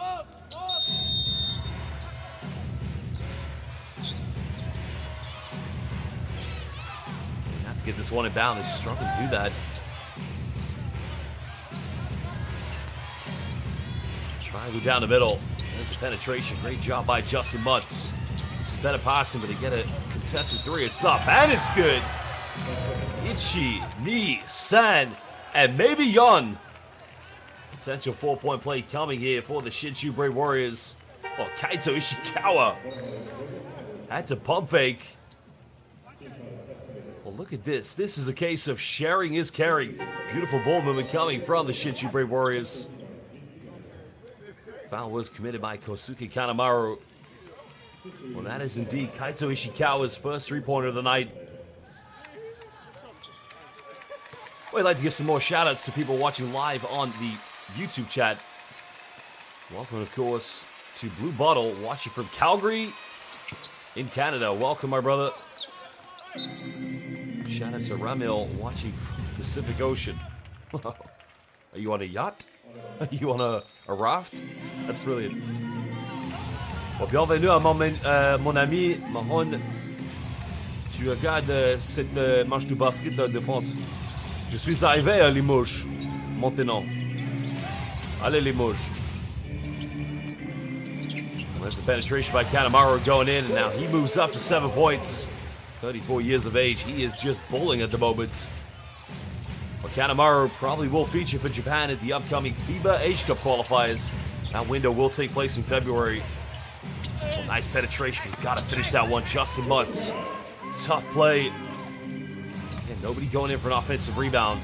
Have to get this one inbound. They're struggling to do that. Triangle down the middle. There's the penetration. Great job by Justin Mutz. This is better passing, but they get a contested three. It's up, and it's good. Ichi, Ni, San, and maybe Yon. Potential 4-point play coming here for the Shinshu Brave Warriors. Oh, Kaito Ishikawa had to pump fake. Well, look at this. This is a case of sharing is caring. Beautiful ball movement coming from the Shinshu Brave Warriors. Foul was committed by Kosuke Kanemaru. Well, that is indeed Kaito Ishikawa's first three-pointer of the night. Well, I'd like to give some more shout-outs to people watching live on the YouTube chat. Welcome, of course, to Blue Bottle, watching from Calgary in Canada. Welcome, my brother. Shout-out to Ramil, watching from Pacific Ocean. Are you on a yacht? Are you on a raft? That's brilliant. Well, bienvenue à mon ami Mahon. Tu regardes cette manche de basket de France. Je suis arrivé à Limoges, maintenant. Allez, Limoges. And there's the penetration by Kanemaru going in, and now he moves up to 7 points. 34 years of age. He is just bowling at the moment. Well, Kanemaru probably will feature for Japan at the upcoming FIBA Asia Cup qualifiers. That window will take place in February. Well, nice penetration. We've got to finish that one. Justin Mutz. Tough play. Again, nobody going in for an offensive rebound.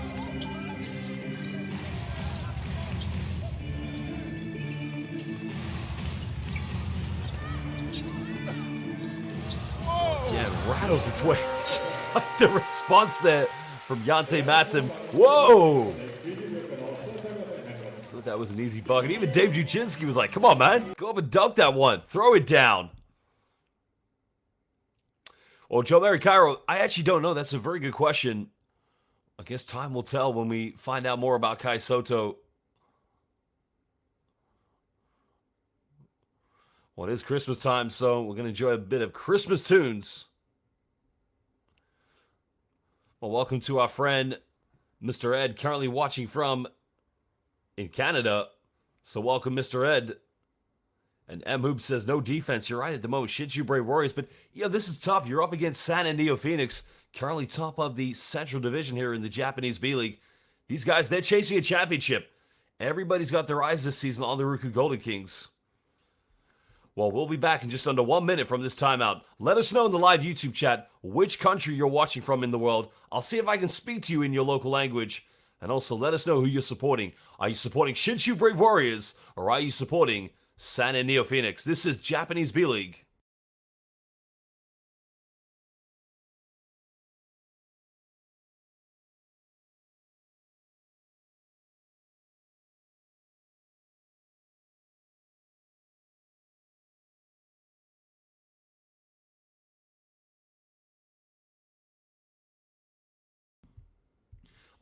Yeah, it rattles its way. The response there from Yancey Matson. Whoa! Thought that was an easy bucket. Even Dave Juchinski was like, come on, man. Go up and dunk that one. Throw it down. Well, Joe Mary Cairo, I actually don't know. That's a very good question. I guess time will tell when we find out more about Kai Soto. Well, it is Christmas time, so we're going to enjoy a bit of Christmas tunes. Well, welcome to our friend, Mr. Ed, currently watching from in Canada. So welcome, Mr. Ed. And M. Hoop says, no defense. You're right at the moment. Shinshu Brave Warriors. But, yeah, this is tough. You're up against Santa NEOPHOENIX, currently top of the Central Division here in the Japanese B.LEAGUE. These guys, they're chasing a championship. Everybody's got their eyes this season on the Ruku Golden Kings. Well, we'll be back in just under 1 minute from this timeout. Let us know in the live YouTube chat which country you're watching from in the world. I'll see if I can speak to you in your local language. And also, let us know who you're supporting. Are you supporting Shinshu Brave Warriors, or are you supporting Santa NEOPHOENIX? This is Japanese B.LEAGUE.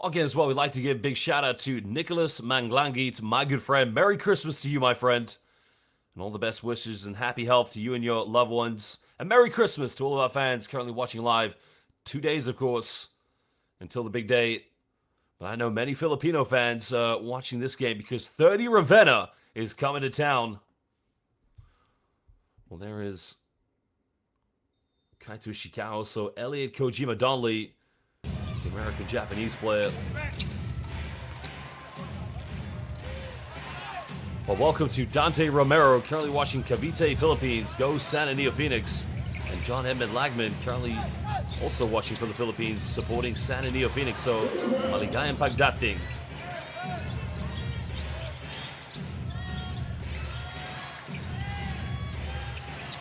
Again, as well, we'd like to give a big shout out to Nicholas Manglangit, my good friend. Merry Christmas to you, my friend. And all the best wishes and happy health to you and your loved ones. And Merry Christmas to all of our fans currently watching live. 2 days, of course, until the big day. But I know many Filipino fans watching this game because 30 Ravenna is coming to town. Well, there is Kaito Ishikawa, so Elliot Kojima Donnelly, the American-Japanese player. Well, welcome to Dante Romero, currently watching Cavite, Philippines. Go Santa NEOPHOENIX. And John Edmund Lagman, currently also watching from the Philippines, supporting Santa NEOPHOENIX. So, maligayang pagdating.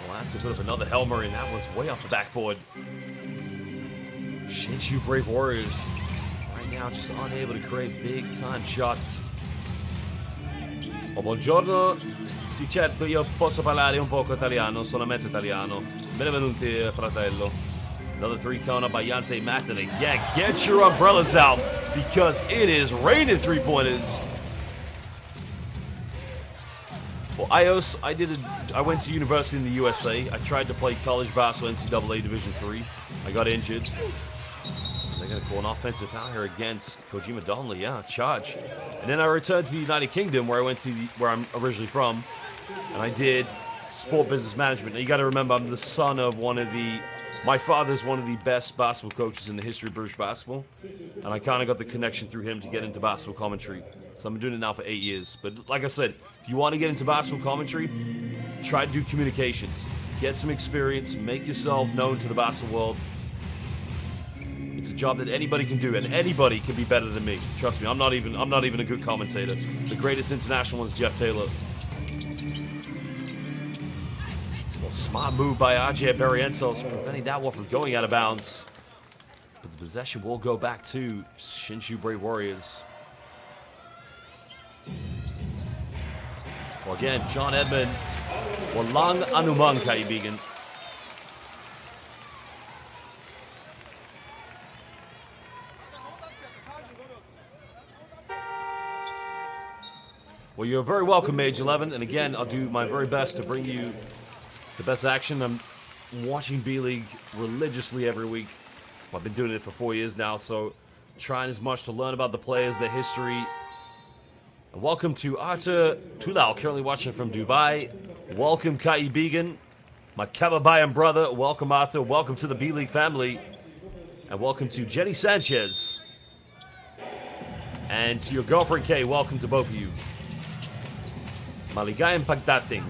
Well, has to put up another Helmer, and that one's way off the backboard. Shinshu Brave Warriors right now just unable to create big-time shots. Oh, buongiorno. Sì, certo, io posso parlare un poco italiano, sono mezzo italiano. Benvenuti, fratello. Another three coming up by Yante Matten. Again, get your umbrellas out because it is raining three-pointers. Well, I went to university in the USA. I tried to play college basketball NCAA Division III. I got injured. They're going to call an offensive foul here against Kojima Donnelly. Yeah, charge. And then I returned to the United Kingdom, where I'm originally from, and I did sport business management. Now, you got to remember, I'm the son of my father's one of the best basketball coaches in the history of British basketball, and I kind of got the connection through him to get into basketball commentary. So I've been doing it now for 8 years. But like I said, if you want to get into basketball commentary, try to do communications. Get some experience, make yourself known to the basketball world. It's a job that anybody can do, and anybody can be better than me. Trust me, I'm not even a good commentator. The greatest international one is Jeff Taylor. Well, smart move by RJ Barrientos, preventing that one from going out of bounds. But the possession will go back to Shinshu Brave Warriors. Well, again, John Edmond. Walang anumang kaibigan. Well, you're very welcome, Mage 11. And again, I'll do my very best to bring you the best action. I'm watching B.LEAGUE religiously every week. I've been doing it for 4 years now, so trying as much to learn about the players, their history. And welcome to Arthur Tulao, currently watching from Dubai. Welcome, Kai Began, my Kababayan brother. Welcome, Arthur. Welcome to the B.LEAGUE family. And welcome to Jenny Sanchez. And to your girlfriend, Kay, welcome to both of you. Maligayang pagdating.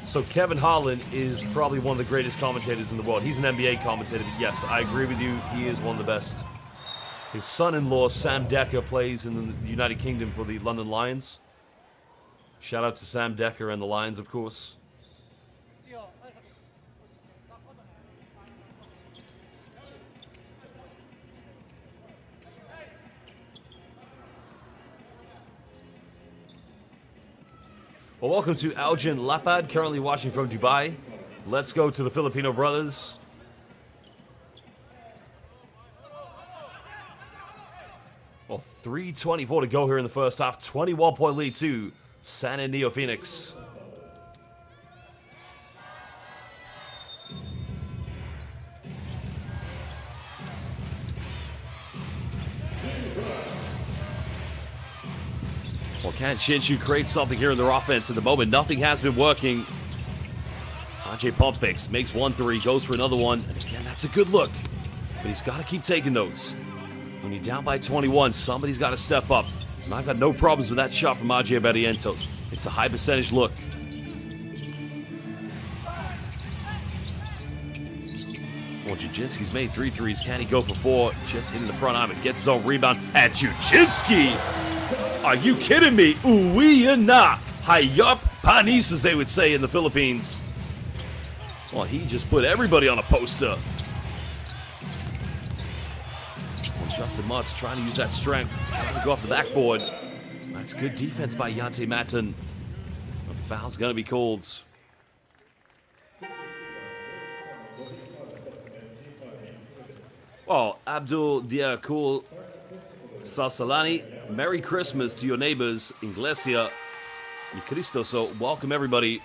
So Kevin Harlan is probably one of the greatest commentators in the world. He's an NBA commentator. Yes, I agree with you. He is one of the best. His son-in-law, Sam Decker, plays in the United Kingdom for the London Lions. Shout out to Sam Decker and the Lions, of course. Well, welcome to Algin Lapad, currently watching from Dubai. Let's go to the Filipino brothers. Well, 3:24 to go here in the first half. 21-point lead to San and NEOPHOENIX. Well, can Shinshu create something here in their offense at the moment? Nothing has been working. RJ pump fakes, makes 1-3, goes for another one. And again, that's a good look. But he's got to keep taking those. When you're down by 21, somebody's got to step up. And I've got no problems with that shot from RJ Barrientos. It's a high percentage look. Well, Jujinski's made 3 threes. Can he go for 4? Just hitting the front arm and gets his own rebound. And Jujinski! Are you kidding me? Uwi na! Hayop panis, as they would say in the Philippines. Well, he just put everybody on a poster. Well, Justin Mutz trying to use that strength. Trying to go off the backboard. That's good defense by Yante Matten. The foul's going to be called. Well, Abdul Diakul Salsalani, Merry Christmas to your neighbors, Iglesia y Cristo. So, welcome everybody.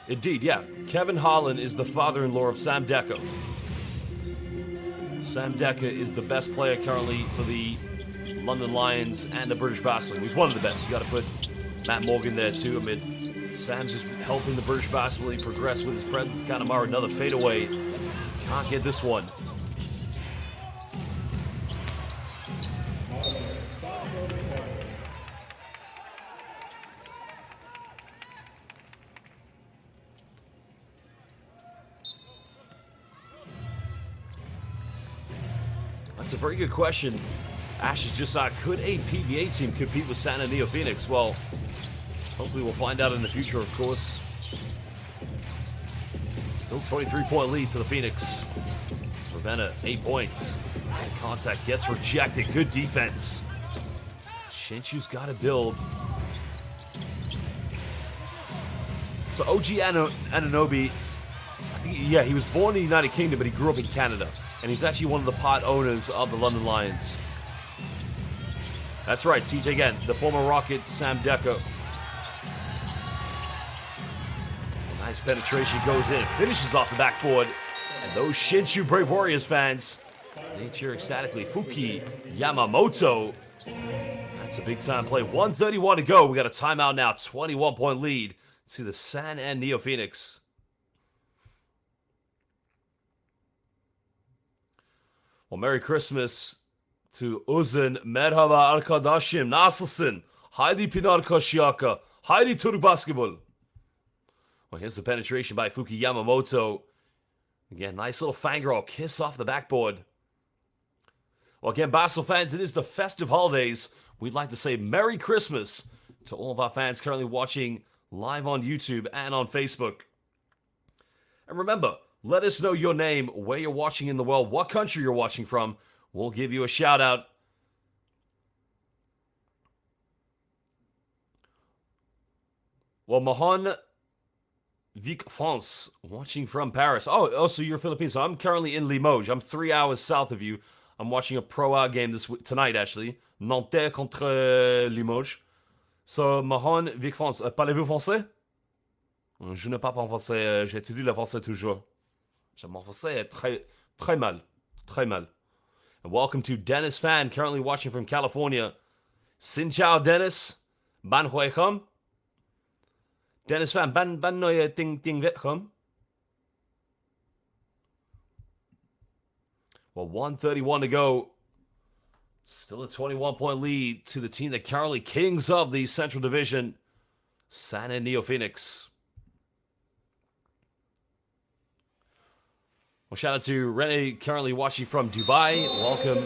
Indeed, yeah. Kevin Harlan is the father-in-law of Sam Decker. Sam Decker is the best player currently for the London Lions and the British Basketball League. He's one of the best. You got to put Matt Morgan there too. I mean, Sam's just helping the British Basketball League progress with his presence. Kanemaru, another fadeaway. Can't get this one. That's a very good question. Ash is just could a PBA team compete with San and NEOPHOENIX? Well, hopefully we'll find out in the future, of course. Still 23-point lead to the Phoenix. Ravenna, 8 points. Contact gets rejected. Good defense. Shinshu's got to build. So OG Anunoby, I think, yeah, he was born in the United Kingdom, but he grew up in Canada. And he's actually one of the part owners of the London Lions. That's right, CJ again, the former Rocket, Sam Decker. A nice penetration goes in, finishes off the backboard. And those Shinshu Brave Warriors fans, they cheer ecstatically. Fuki Yamamoto. That's a big time play. 1:31 to go. We got a timeout now. 21-point lead to the San and NEOPHOENIX. Well, Merry Christmas to Uzun. Merhaba arkadaşım. Nasılsın? Haydi Pinar Koşyaka. Haydi Türk basketball. Well, here's the penetration by Fuki Yamamoto. Again, nice little fangirl kiss off the backboard. Well, again, Basel fans, it is the festive holidays. We'd like to say Merry Christmas to all of our fans currently watching live on YouTube and on Facebook. And remember, let us know your name, where you're watching in the world, what country you're watching from. We'll give you a shout out. Well, Mahon Vic France, watching from Paris. Oh, so you're Philippines. So I'm currently in Limoges. I'm 3 hours south of you. I'm watching a Pro A game tonight, actually. Nanterre contre Limoges. So, Mahon Vic France. Parlez-vous français? Je ne parle pas français. J'étudie le français toujours. Mon français est très mal. Très mal. And welcome to Dennis Fan, currently watching from California. Xin chào, Dennis. Ban hoi khom. Dennis Fan, ban noi ting vet khom. Well, 1:31 to go. Still a 21-point lead to the team that currently kings of the Central Division, San and NEOPHOENIX. Well, shout out to Rene, currently watching from Dubai. Welcome.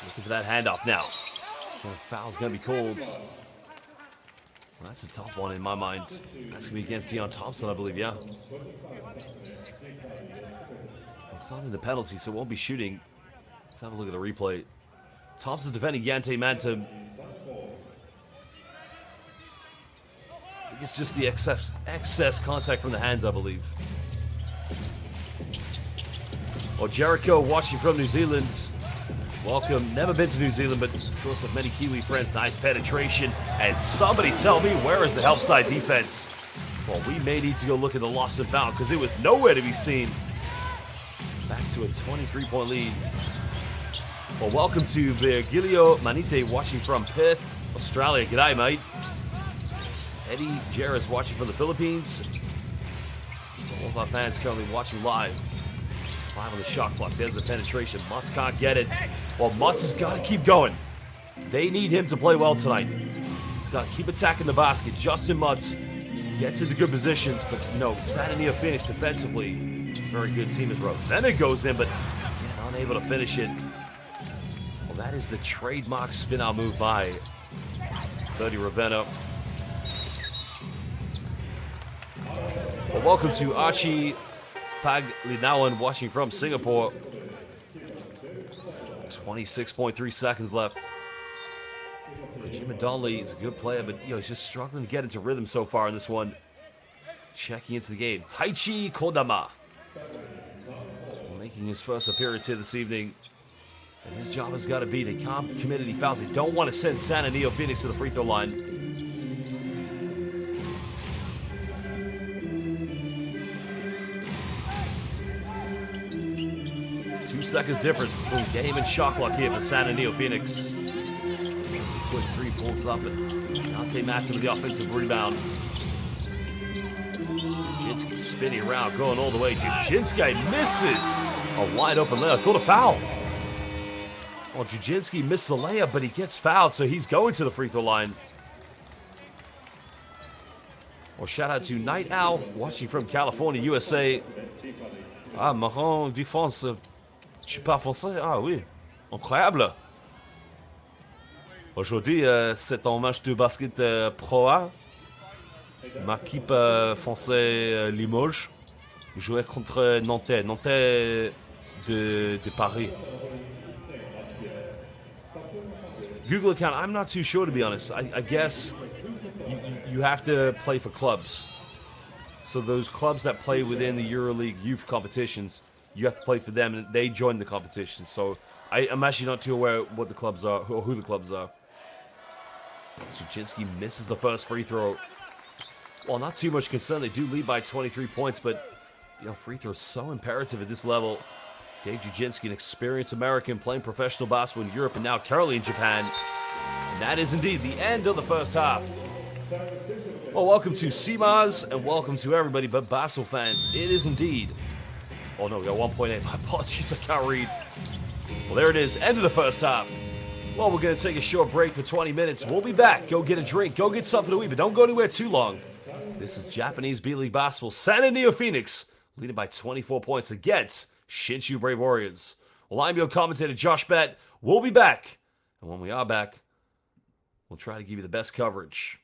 Looking for that handoff now. The foul's going to be called. Well, that's a tough one in my mind. That's going to be against Dion Thompson, I believe, yeah. It's not in the penalty, so it won't be shooting. Let's have a look at the replay. Thompson's defending Yante Mantum. I think it's just the excess contact from the hands, I believe. Well, Jericho watching from New Zealand. Welcome. Never been to New Zealand, but of course have many Kiwi friends. Nice penetration. And somebody tell me, where is the help side defense? Well, we may need to go look at the lost and found because it was nowhere to be seen. Back to a 23-point lead. Well, welcome to Virgilio Manite watching from Perth, Australia. G'day, mate. Eddie Jarris watching from the Philippines. All of our fans currently watching live. 5 on the shot clock. There's the penetration. Mutz can't get it. Well, Mutz has got to keep going. They need him to play well tonight. He's got to keep attacking the basket. Justin Mutz gets into good positions, but no, San and NEOPHOENIX defensively. Very good team as well. Then it goes in, but again, unable to finish it. Well, that is the trademark spin-out move by 30 Ravenna. Well, welcome to Archie Paglinawan watching from Singapore. 26.3 seconds left. Jim Donnelly is a good player, but he's just struggling to get into rhythm so far in this one. Checking into the game. Taichi Kodama making his first appearance here this evening. And his job has got to be, they can't commit any fouls. They don't want to send San and NEOPHOENIX to the free throw line. 2 seconds difference between game and shot clock here for San and NEOPHOENIX. Quick three pulls up, and Dante Matson with the offensive rebound. Jinski spinning around, going all the way. Jinski misses a wide open layup. Called a foul. Well, Jujinski missed the layup, but he gets fouled, so he's going to the free throw line. Well, shout out to Night Owl, watching from California, USA. Ah, marrant, défense. Je parle français? Ah oui, incroyable. Aujourd'hui, c'est un match de basket Pro A. Ma équipe française Limoges jouait contre Nantais. Nantais de Paris. Google account, I'm not too sure to be honest. I guess you have to play for clubs. So those clubs that play within the EuroLeague youth competitions, you have to play for them and they join the competition. So I'm actually not too aware what the clubs are or who the clubs are. Jujinski misses the first free throw. Well, not too much concern. They do lead by 23 points, but you know, free throws so imperative at this level. Dave Jujinski, an experienced American playing professional basketball in Europe and now currently in Japan. And that is indeed the end of the first half. Well, welcome to CMAS and welcome to everybody but basketball fans. It is indeed. Oh no, we got 1.8. My apologies, I can't read. Well, there it is. End of the first half. Well, we're going to take a short break for 20 minutes. We'll be back. Go get a drink. Go get something to eat, but don't go anywhere too long. This is Japanese B.LEAGUE basketball. San NEOPHOENIX leading by 24 points against Shinshu Brave Warriors. Well, I'm your commentator, Josh Bett. We'll be back. And when we are back, we'll try to give you the best coverage.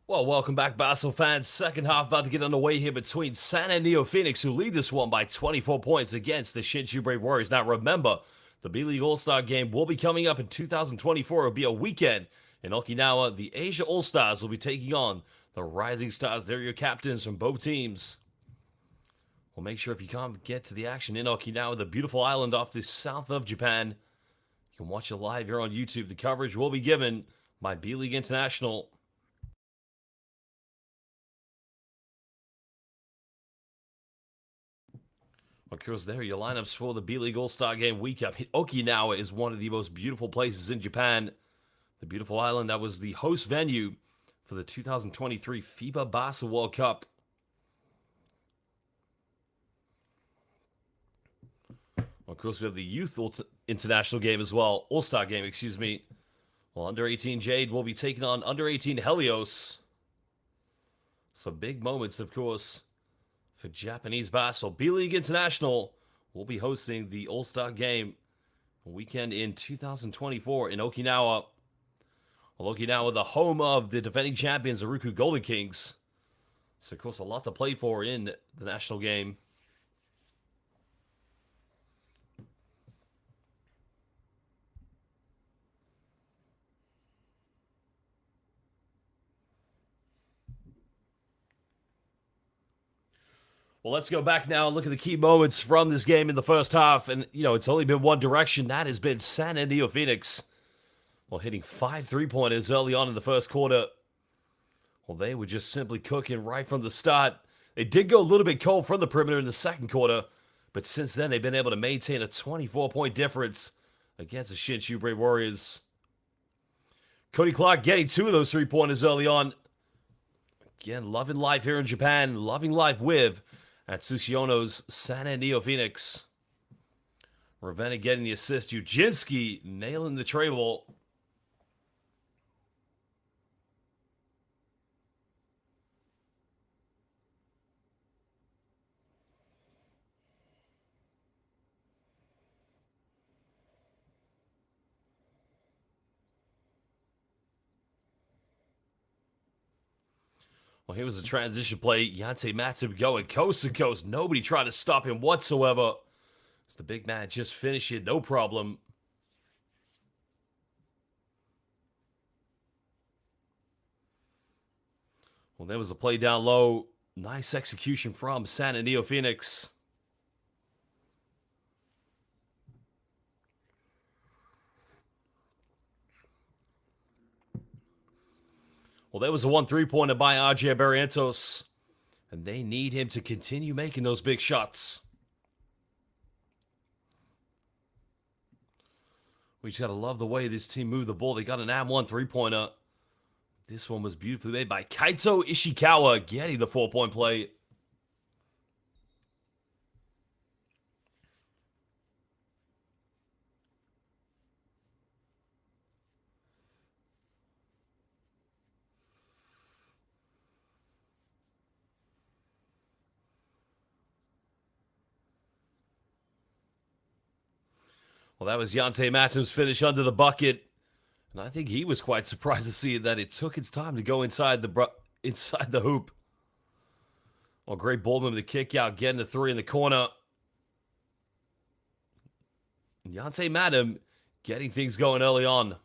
Well, welcome back, Basel fans. Second half about to get underway here between San and NEOPHOENIX, who lead this one by 24 points against the SHINSHU Brave Warriors. Now, remember, the B.LEAGUE All-Star game will be coming up in 2024. It'll be a weekend in Okinawa. The Asia All-Stars will be taking on the Rising Stars. They're your captains from both teams. Well, make sure if you can't get to the action in Okinawa, the beautiful island off the south of Japan, you can watch it live here on YouTube. The coverage will be given by B.LEAGUE International. Of course, there are your lineups for the B.LEAGUE All-Star Game week-up. Okinawa is one of the most beautiful places in Japan. The beautiful island that was the host venue for the 2023 FIBA Basel World Cup. Of course, we have the Youth International Game as well. All-Star Game, excuse me. Well, Under-18 Jade will be taking on Under-18 Helios. Some big moments, of course, for Japanese basketball. B.LEAGUE International will be hosting the All-Star Game weekend in 2024 in Okinawa. Well, Okinawa, the home of the defending champions, the Ruku Golden Kings. So, of course, a lot to play for in the national game. Well, let's go back now and look at the key moments from this game in the first half. And, it's only been one direction. That has been San and NEOPHOENIX. Well, hitting 5 3-pointers early on in the first quarter. Well, they were just simply cooking right from the start. They did go a little bit cold from the perimeter in the second quarter. But since then, they've been able to maintain a 24-point difference against the SHINSHU Brave Warriors. Cody Clark getting 2 of those 3-pointers early on. Again, loving life here in Japan. Loving life with at Tsushiono's San and NEOPHOENIX. Ravenna getting the assist. Ujinski nailing the tray ball. Well, here was a transition play. Yante Matsup going coast to coast. Nobody tried to stop him whatsoever. As the big man just finished it, no problem. Well, there was a play down low. Nice execution from San and NEOPHOENIX. Well, there was a 1 3-pointer by RJ Barrientos. And they need him to continue making those big shots. We just got to love the way this team moved the ball. They got an M1 3-pointer. This one was beautifully made by Kaito Ishikawa, getting the 4-point play. Well, that was Yante Matum's finish under the bucket. And I think he was quite surprised to see that it took its time to go inside the hoop. Well, great Baldwin with the kick out, getting the 3 in the corner. Yante Matum getting things going early on.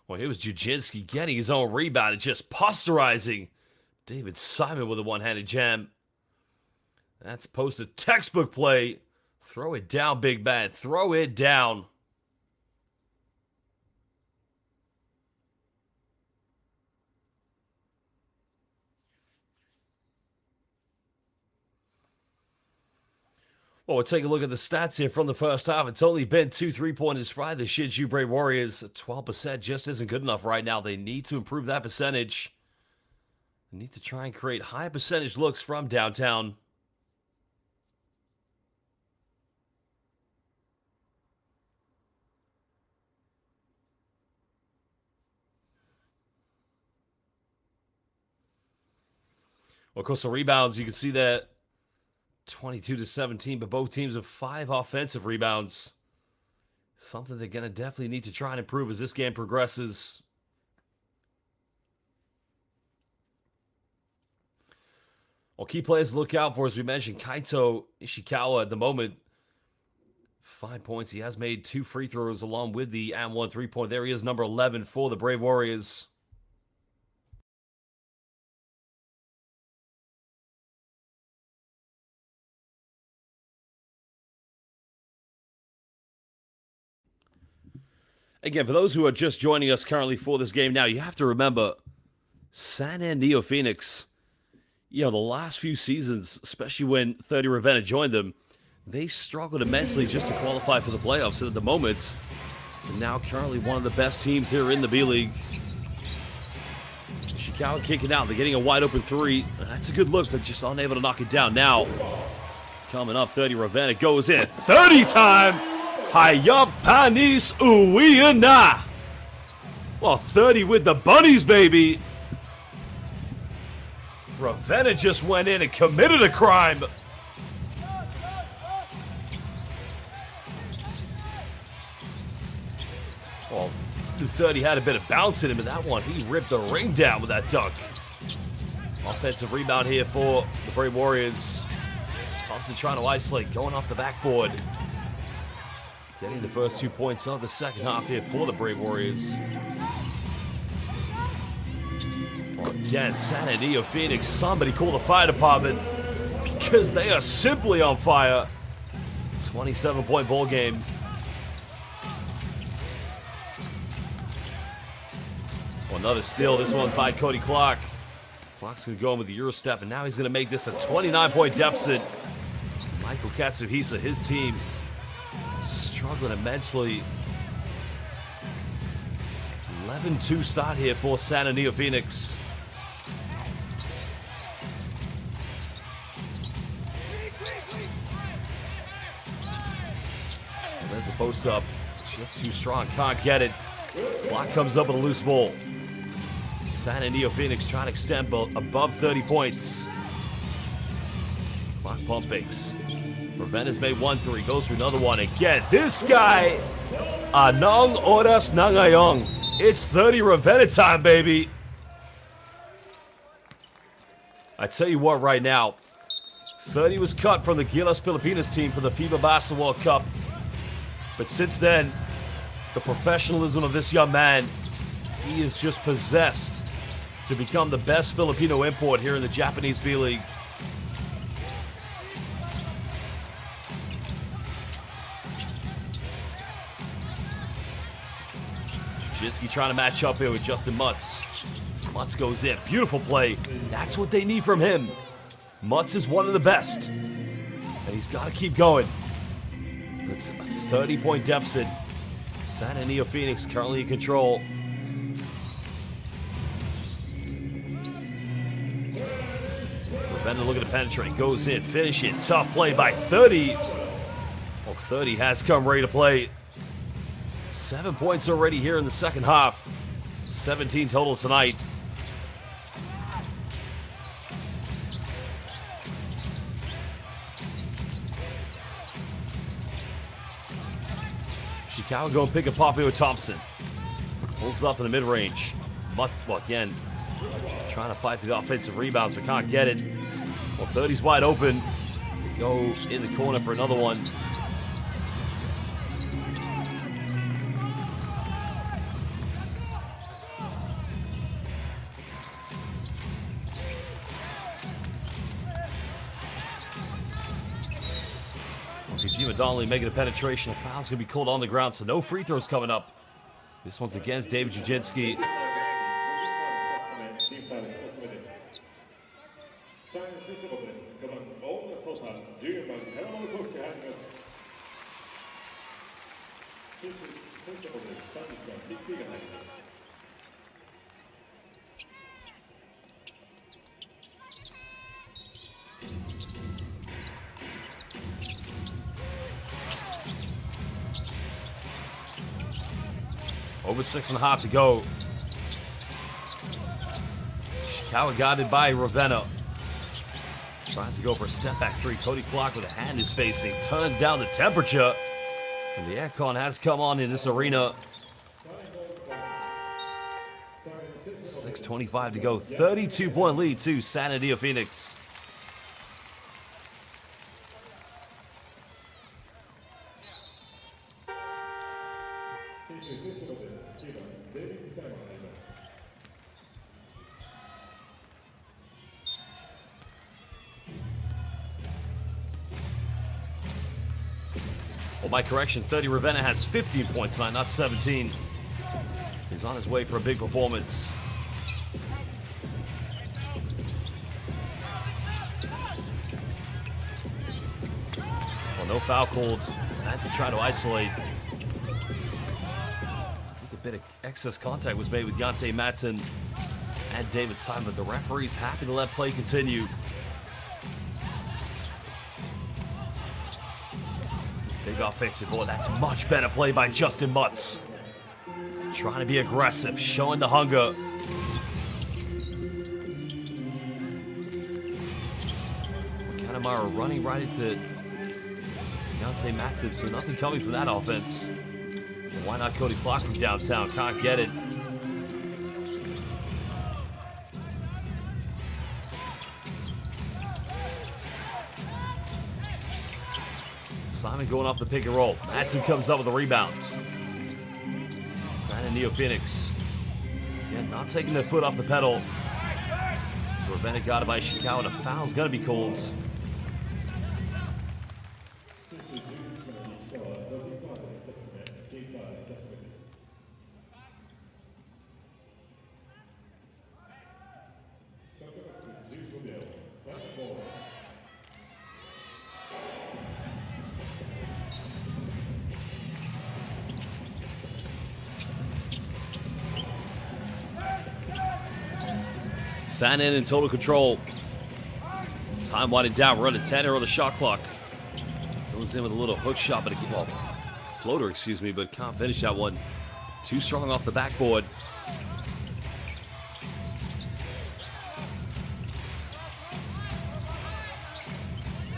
Well, here was Ujinski getting his own rebound and just posterizing David Simon with a one-handed jam. That's posted textbook play. Throw it down, big man. Throw it down. Well, we'll take a look at the stats here from the first half. It's only been 2 3-pointers for the SHINSHU Brave Warriors. 12% just isn't good enough right now. They need to improve that percentage. They need to try and create high percentage looks from downtown. Well, of course, the rebounds, you can see that 22 to 17, but both teams have 5 offensive rebounds. Something they're going to definitely need to try and improve as this game progresses. Well, key players to look out for, as we mentioned, Kaito Ishikawa at the moment. 5 points. He has made 2 free throws along with the and 1 3-point. There he is, number 11 for the Brave Warriors. Again, for those who are just joining us currently for this game now, you have to remember, San and NEOPHOENIX, the last few seasons, especially when 30 Ravenna joined them, they struggled immensely just to qualify for the playoffs. And at the moment, they're now currently one of the best teams here in the B-League. Ishikawa kicking out. They're getting a wide open 3. That's a good look, but just unable to knock it down. Now, coming up, 30 Ravenna goes in. 30 time! Hayapanis Uiana! Well, 30 with the bunnies, baby! Ravenna just went in and committed a crime. Well, 30 had a bit of bounce in him in that one. He ripped the ring down with that dunk. Offensive rebound here for the Brave Warriors. Thompson trying to isolate, going off the backboard. Getting the first 2 points of the second half here for the Brave Warriors. Well, again, San and NEOPHOENIX, somebody call the fire department because they are simply on fire. 27-point ball game. Well, another steal. This one's by Cody Clark. Clark's going to go in with the Euro step, and now he's going to make this a 29-point deficit. Michael Katsuhisa, his team, struggling immensely. 11-2 start here for San and NEOPHOENIX. There's the post up. Just too strong. Can't get it. Clock comes up with a loose ball. San and NEOPHOENIX trying to extend above 30 points. Clock pump fakes. Ravenna's made 1-3. Goes for another one again. This guy, Anong Oras na ngayon. It's 30 Ravenna time, baby. I tell you what, right now, 30 was cut from the Gilas Pilipinas team for the FIBA Basketball World Cup. But since then, the professionalism of this young man, he is just possessed to become the best Filipino import here in the Japanese B-League. Jiski trying to match up here with Justin Mutz. Mutz goes in. Beautiful play. That's what they need from him. Mutz is one of the best. And he's got to keep going. It's a 30-point deficit. San and NEOPHOENIX currently in control. Ravenna looking to penetrate. Goes in. Finish it. Tough play by 30. Well, 30 has come ready to play. 7 points already here in the second half. 17 total tonight. Ishikawa going pick a pop here with Thompson. Pulls off in the mid-range. Well, again, trying to fight for the offensive rebounds, but can't get it. Well, 30's wide open. They go in the corner for another one. Kojima Donnelly making a penetration. A foul's going to be called on the ground, so no free throws coming up. This one's against David Jujinski. Over 6.5 to go. Ishikawa guarded by Ravenna. Tries to go for a step back 3. Cody Clark with a hand is facing. Turns down the temperature. And the aircon has come on in this arena. 6:25 to go. 32-point lead to San NEOPHOENIX. Well, my correction, 30 Ravenna has 15 points tonight, not 17. He's on his way for a big performance. Well, no foul called. Had to try to isolate. I think a bit of excess contact was made with Yante Madsen and David Simon, but the referee's happy to let play continue. Big offensive. Boy, that's much better play by Justin Mutz. Trying to be aggressive, showing the hunger. Kanemaru running right into Yante Madsen, so nothing coming from that offense. Why not Cody Clark from downtown? Can't get it. Simon going off the pick and roll. Madsen comes up with a rebound. San NEOPHOENIX. Again, not taking their foot off the pedal. Ravenna got it by Ishikawa, and a foul's going to be called. San in total control. Time winding down. We're at a 10 on the shot clock. Goes in with a little hook shot, but floater, excuse me, but can't finish that one. Too strong off the backboard.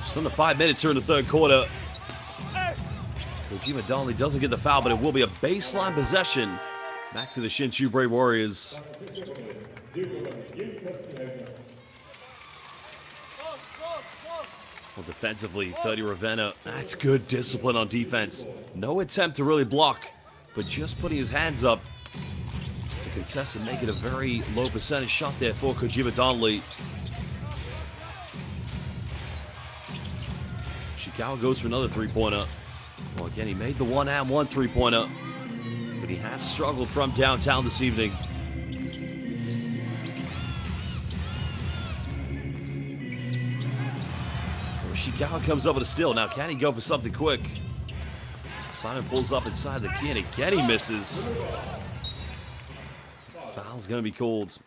Just under 5 minutes here in the third quarter. Kojima Donnelly doesn't get the foul, but it will be a baseline possession. Back to the Shinshu Brave Warriors. Well, defensively, 30 Ravenna. That's good discipline on defense. No attempt to really block, but just putting his hands up to contest and make it a very low percentage shot there for Kojima Donnelly. Ishikawa goes for another three-pointer. Well, again, he made the one-and-one three-pointer, but he has struggled from downtown this evening. Ishikawa comes up with a steal. Now, can he go for something quick? Simon pulls up inside the key, and again he misses. Foul's going to be called.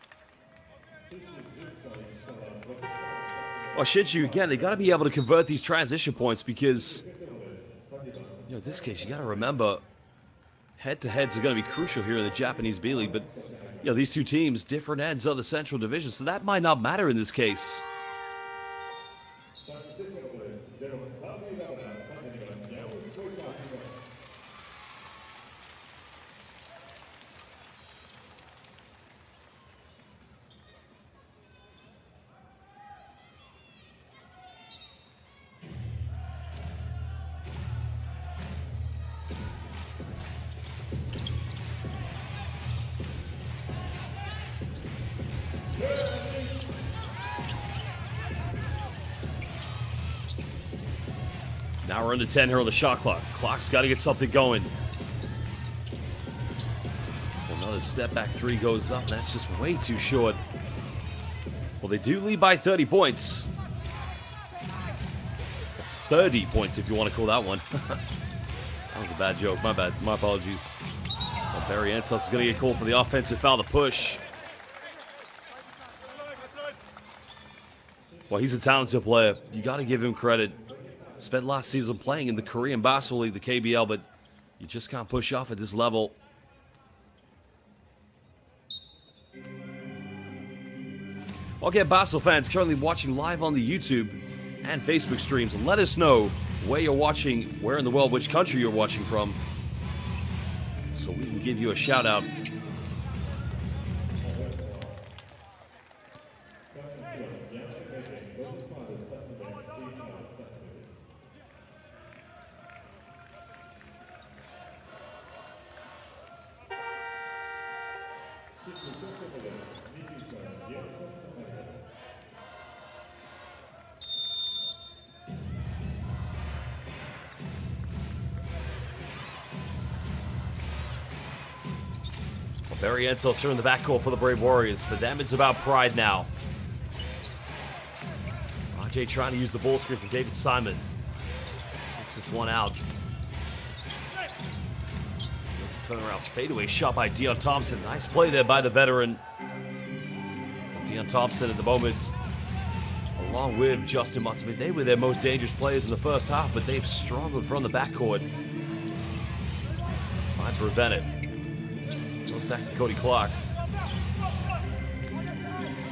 Well, Shinshu, again, they got to be able to convert these transition points because, in this case, you got to remember, head-to-heads are going to be crucial here in the Japanese B.LEAGUE, but, these two teams, different ends of the Central Division, so that might not matter in this case. Now we're under 10 here on the shot clock. Clock's got to get something going. Another step back three goes up. That's just way too short. Well, they do lead by 30 points. 30 points, if you want to call that one. That was a bad joke. My bad. My apologies. Well, Barry Entos is going to get called for the offensive foul, the push. Well, he's a talented player. You got to give him credit. Spent last season playing in the Korean Basketball League, the KBL, but you just can't push off at this level. Okay, basketball fans currently watching live on the YouTube and Facebook streams, let us know where you're watching, where in the world, which country you're watching from, so we can give you a shout out. Barrientos here in the backcourt for the Brave Warriors. For them, it's about pride now. RJ trying to use the ball screen for David Simon. Takes this one out. Turnaround fadeaway shot by Deon Thompson. Nice play there by the veteran. Deon Thompson at the moment, along with Justin Mutz. They were their most dangerous players in the first half, but they've struggled from the backcourt. Finds Ravenna. Goes back to Cody Clark.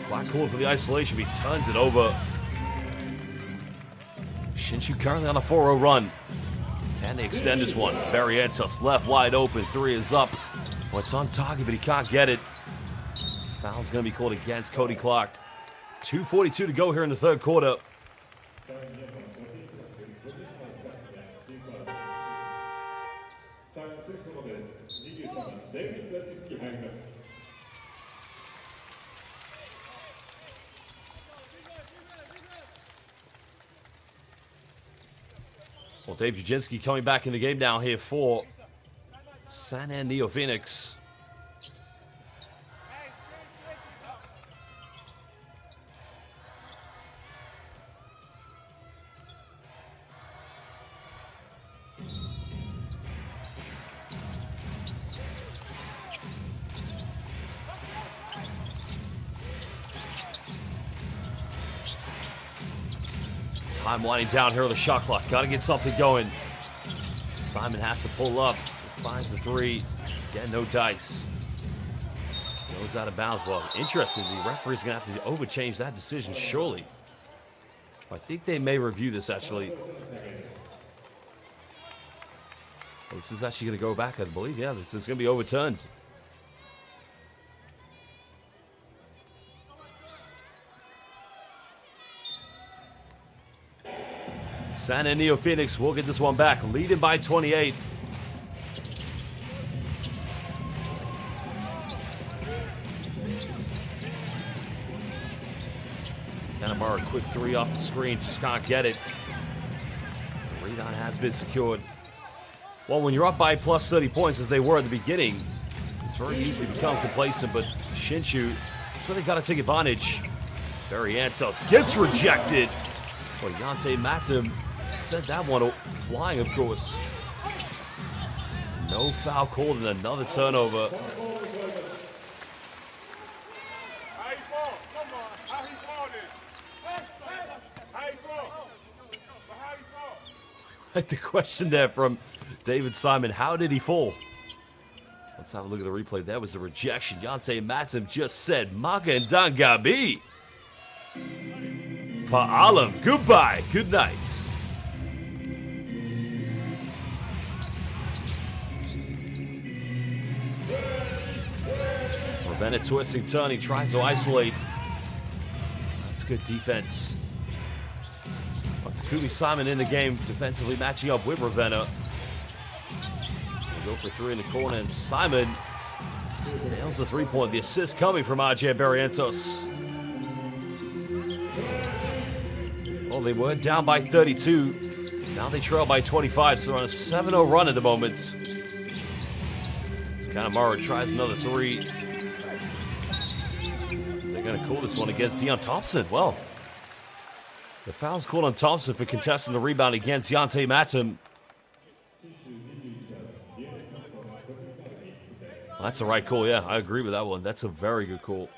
Clark calling for the isolation. He turns it over. Shinshu currently on a 4-0 run. Can they extend this one? Barrientos left wide open. 3 is up. Well, it's on target, but he can't get it. Foul's going to be called against Cody Clark. 2:42 to go here in the third quarter. Well, Dave Jaginski coming back in the game now here for San and NEOPHOENIX. Time winding down here with the shot clock. Got to get something going. Simon has to pull up. Finds the 3. Again, no dice. Goes out of bounds. Well, interestingly, the referee's going to have to overchange that decision, surely. I think they may review this, actually. Well, this is actually going to go back, I believe. Yeah, this is going to be overturned. San and NEOPHOENIX will get this one back, leading by 28. Kanemaru, quick 3 off the screen, just can't get it. The rebound has been secured. Well, when you're up by plus 30 points, as they were at the beginning, it's very easy to become complacent, but Shinshu, that's where they got to take advantage. Barrientos gets rejected. Well, Yante Matum sent that one flying, of course. No foul called and another turnover. The question there from David Simon, how did he fall? Let's have a look at the replay. That was the rejection. Yante Matum just said, Magandangabi. Pa'alam, goodbye, good night. Ravenna twisting, turning, tries to isolate. That's good defense. Takumi Simon in the game, defensively matching up with Ravenna. Go for 3 in the corner, and Simon nails the 3-point. The assist coming from RJ Barrientos. Well, they were down by 32. Now they trail by 25, so they're on a 7-0 run at the moment. Kanemaru tries another 3. They're going to call this one against Deon Thompson. Well, the foul's called on Thompson for contesting the rebound against Yante Matum. Well, that's the right call, yeah. I agree with that one. That's a very good call.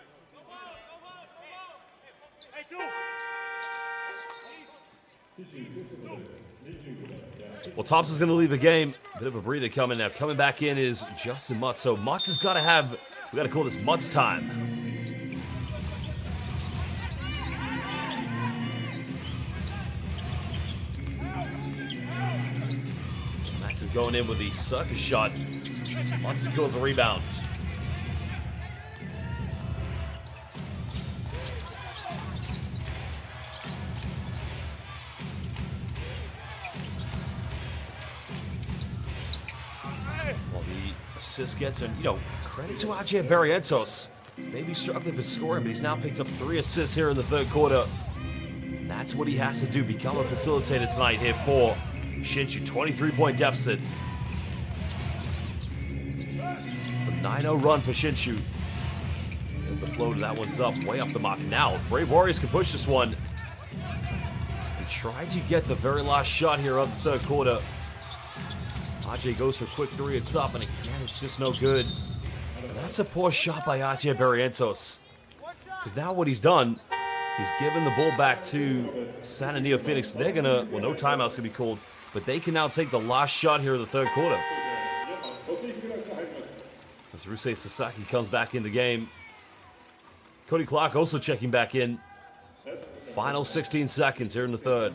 Well, Thompson's going to leave the game. Bit of a breather coming now. Coming back in is Justin Mutz. So Mutz has got to have, we got to call this Mutz time. going in with the circus shot. Once he goes a rebound. Well, the assist gets him, credit to RJ Barrientos. Maybe struggling for scoring, but he's now picked up 3 assists here in the third quarter. And that's what he has to do, become a facilitator tonight here for Shinshu. 23-point deficit. It's a 9-0 run for Shinshu. There's the floater, that one's up, way off the mark. Now, Brave Warriors can push this one. They try to get the very last shot here of the third quarter. RJ goes for a quick 3, it's up, and again, it's just no good. And that's a poor shot by RJ Barrientos. Because now what he's done, he's given the ball back to San NEOPHOENIX. They're gonna, well, no timeouts can be called, but they can now take the last shot here of the third quarter. As Rusei Sasaki comes back in the game. Cody Clark also checking back in. Final 16 seconds here in the third.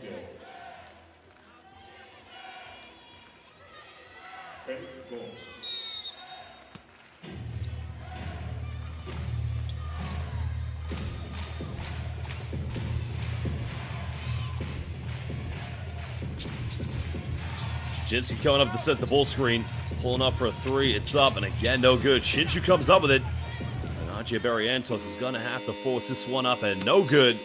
Jinsky coming up to set the ball screen. Pulling up for a 3. It's up, and again, no good. Shinshu comes up with it. And RJ Barrientos is going to have to force this one up, and no good.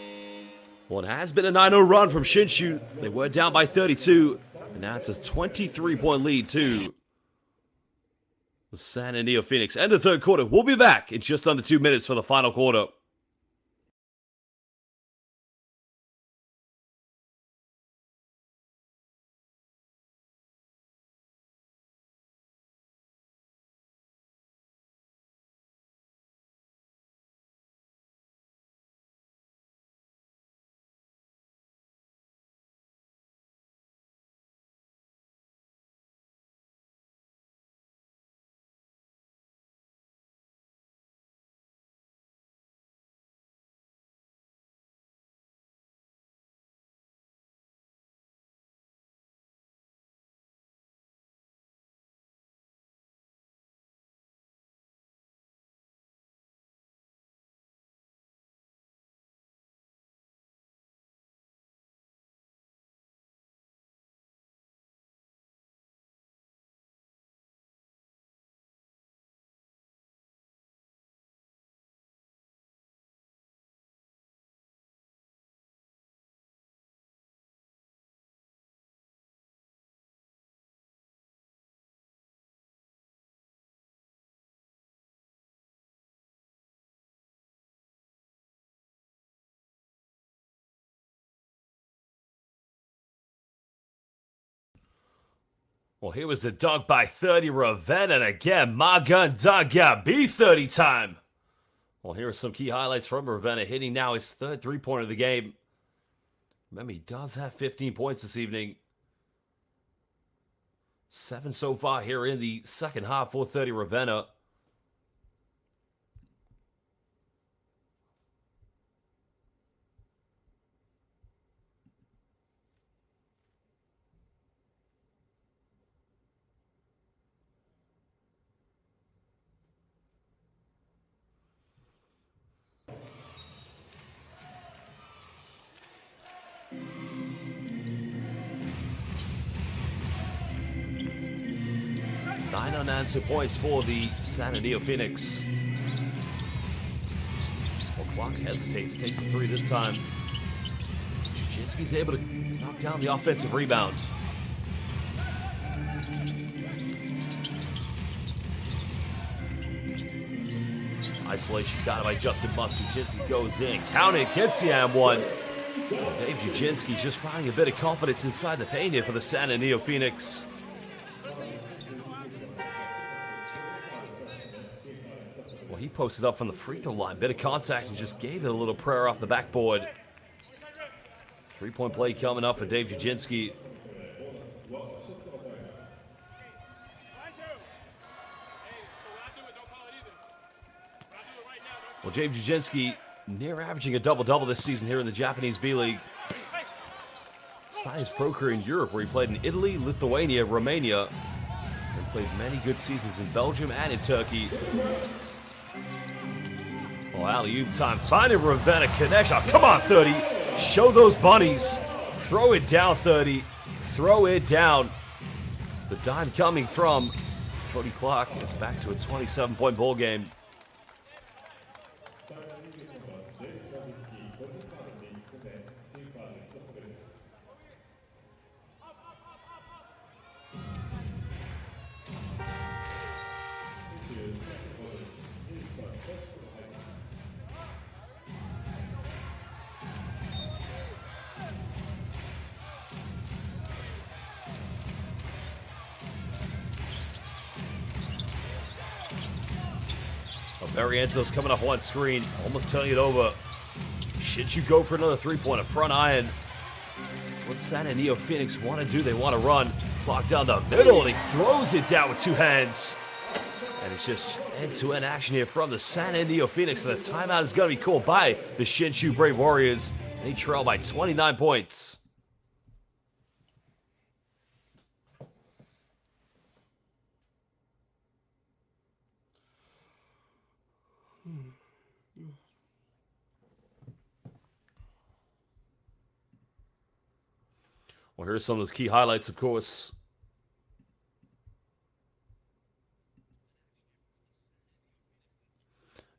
Well, it has been a 9-0 run from Shinshu. They were down by 32. And now it's a 23-point lead to the San NEOPHOENIX. End of the third quarter. We'll be back in just under 2 minutes for the final quarter. Well, here was the dunk by 30, Ravenna, and again, my gun dunk, yeah, B30 time. Well, here are some key highlights from Ravenna, hitting now his third three-pointer of the game. Remember, he does have 15 points this evening. 7 so far here in the second half for 30 Ravenna. Nine unanswered points for the San NEOPHOENIX. Well, Clark hesitates, takes the 3 this time. Jinsky's able to knock down the offensive rebound. Isolation got it by Justin Muskie. Jinsky goes in, count it, gets the and one. Dave Jujinsky just finding a bit of confidence inside the paint here for the San NEOPHOENIX. Well, he posted up from the free throw line, bit of contact, and just gave it a little prayer off the backboard. 3-point play coming up for Dave Jujinsky. Well, James Jujinsky near averaging a double-double this season here in the Japanese B-League. Started his pro career in Europe, where he played in Italy, Lithuania, Romania, Played many good seasons in Belgium and in Turkey. Oh, alley-oop time. Finding Ravenna connection. Oh, come on, 30. Show those bunnies. Throw it down, 30. Throw it down. The dime coming from Cody Clark. It's back to a 27-point ball game. Barriento's coming off one screen, almost turning it over. Shinshu go for another three-pointer, front iron. That's what San and NEOPHOENIX want to do. They want to run. Clock down the middle, and he throws it down with two hands. And it's just end-to-end action here from the San and NEOPHOENIX. And the timeout is going to be called by the Shinshu Brave Warriors. They trail by 29 points. Well, here's some of those key highlights, of course.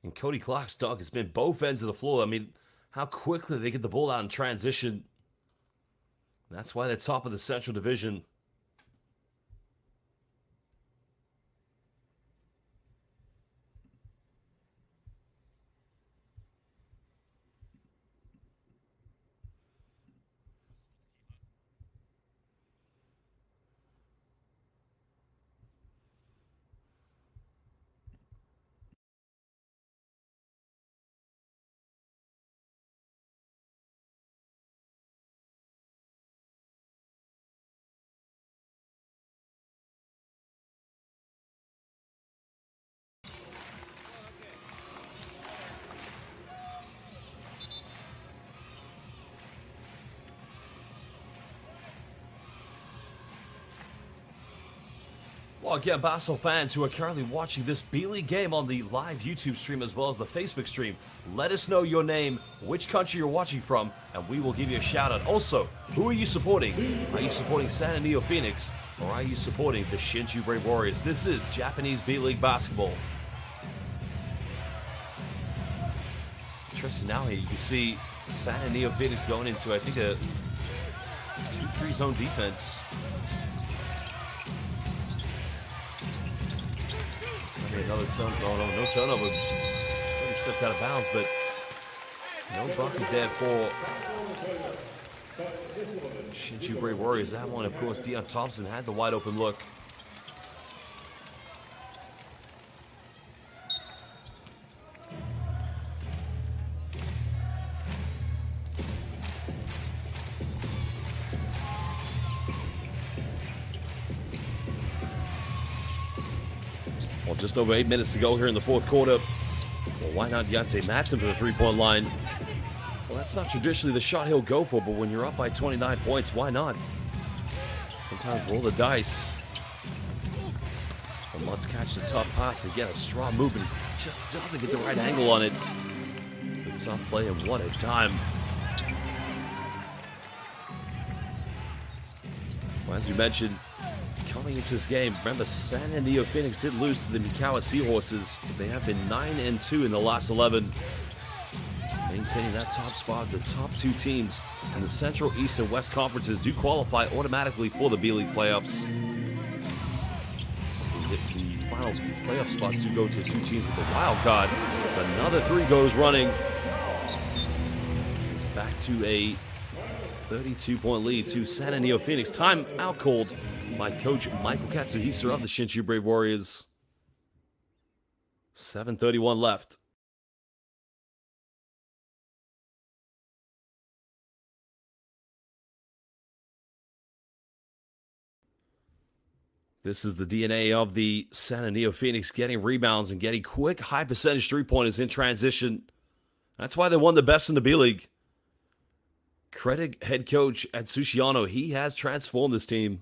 And Cody Clark's dunk has been both ends of the floor. I mean, how quickly they get the ball out in transition. That's why they're top of the Central Division. Well, again, basketball fans who are currently watching this B.LEAGUE game on the live YouTube stream as well as the Facebook stream, let us know your name, which country you're watching from, and we will give you a shout out. Also, who are you supporting? Are you supporting San and NEOPHOENIX, or are you supporting the Shinshu Brave Warriors? This is Japanese B.LEAGUE basketball. Interesting now here, you can see San and NEOPHOENIX going into, I think, a 2-3 zone defense. Another turn. Oh no, no turnover. He stepped out of bounds, but no bucket there for Shinshu Brave Warriors. That one, of course, Deion Thompson had the wide open look. Well, just over 8 minutes to go here in the fourth quarter. Well, why not Deontay Matson for the three-point line? Well, that's not traditionally the shot he'll go for, but when you're up by 29 points, why not? Sometimes roll the dice. And let's catch the tough pass and get a strong move, and just doesn't get the right angle on it. Good tough play, and what a time. Well, as you mentioned, coming into this game, remember, San and NEOPHOENIX did lose to the Mikawa Seahorses, but they have been 9-2 in the last 11. Maintaining that top spot, the top two teams in the Central, East, and West conferences do qualify automatically for the B.LEAGUE playoffs. The final playoff spots do go to two teams with the wild card. It's another three goes running. It's back to a 32-point lead to San and NEOPHOENIX. Time out called by Coach Michael Katsuhisa of the Shinshu Brave Warriors. 7:31 left. This is the DNA of the San and NEOPHOENIX, getting rebounds and getting quick, high-percentage three-pointers in transition. That's why they won the best in the B.LEAGUE. Credit head coach Atsushi Ono. He has transformed this team.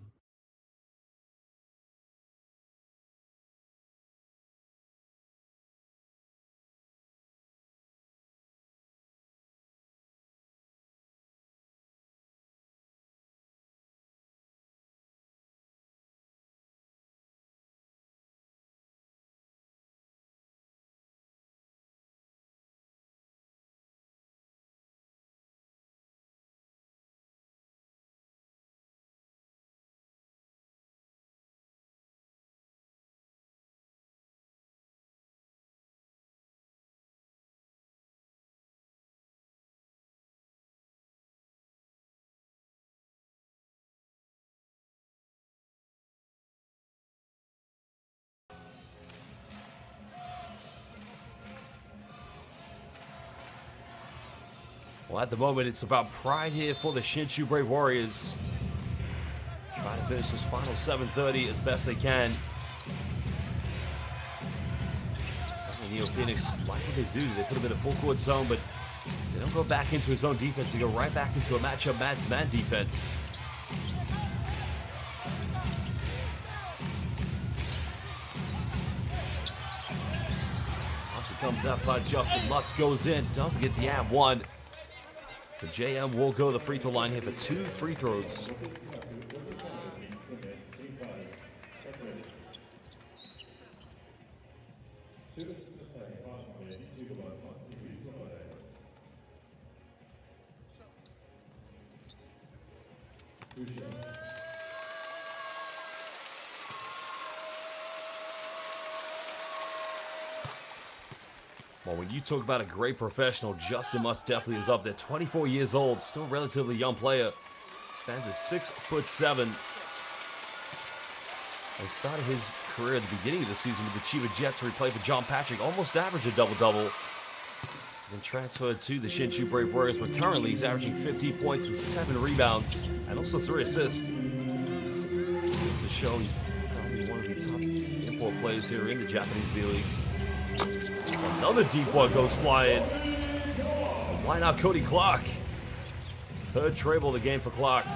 Well, at the moment, it's about pride here for the Shinshu Brave Warriors. Trying to finish this final 7:30 as best they can. NEOPHOENIX, like what they do, they put him in a full court zone, but they don't go back into his own defense. They go right back into a matchup man-to-man defense. Thompson comes outside, Justin Lutz goes in, doesn't get the and one. The JM will go to the free throw line here for 2 free throws. Well, when you talk about a great professional, Justin Lutz definitely is up there. 24 years old, still a relatively young player. Stands at 6'7". He started his career at the beginning of the season with the Chiba Jets, where he played for John Patrick, almost averaged a double-double. Then transferred to the Shinshu Brave Warriors, where currently he's averaging 50 points and 7 rebounds, and also 3 assists. To show he's probably one of the top import players here in the Japanese B.LEAGUE. Another deep one goes flying. Why not Cody Clark? 3rd treble of the game for Clark.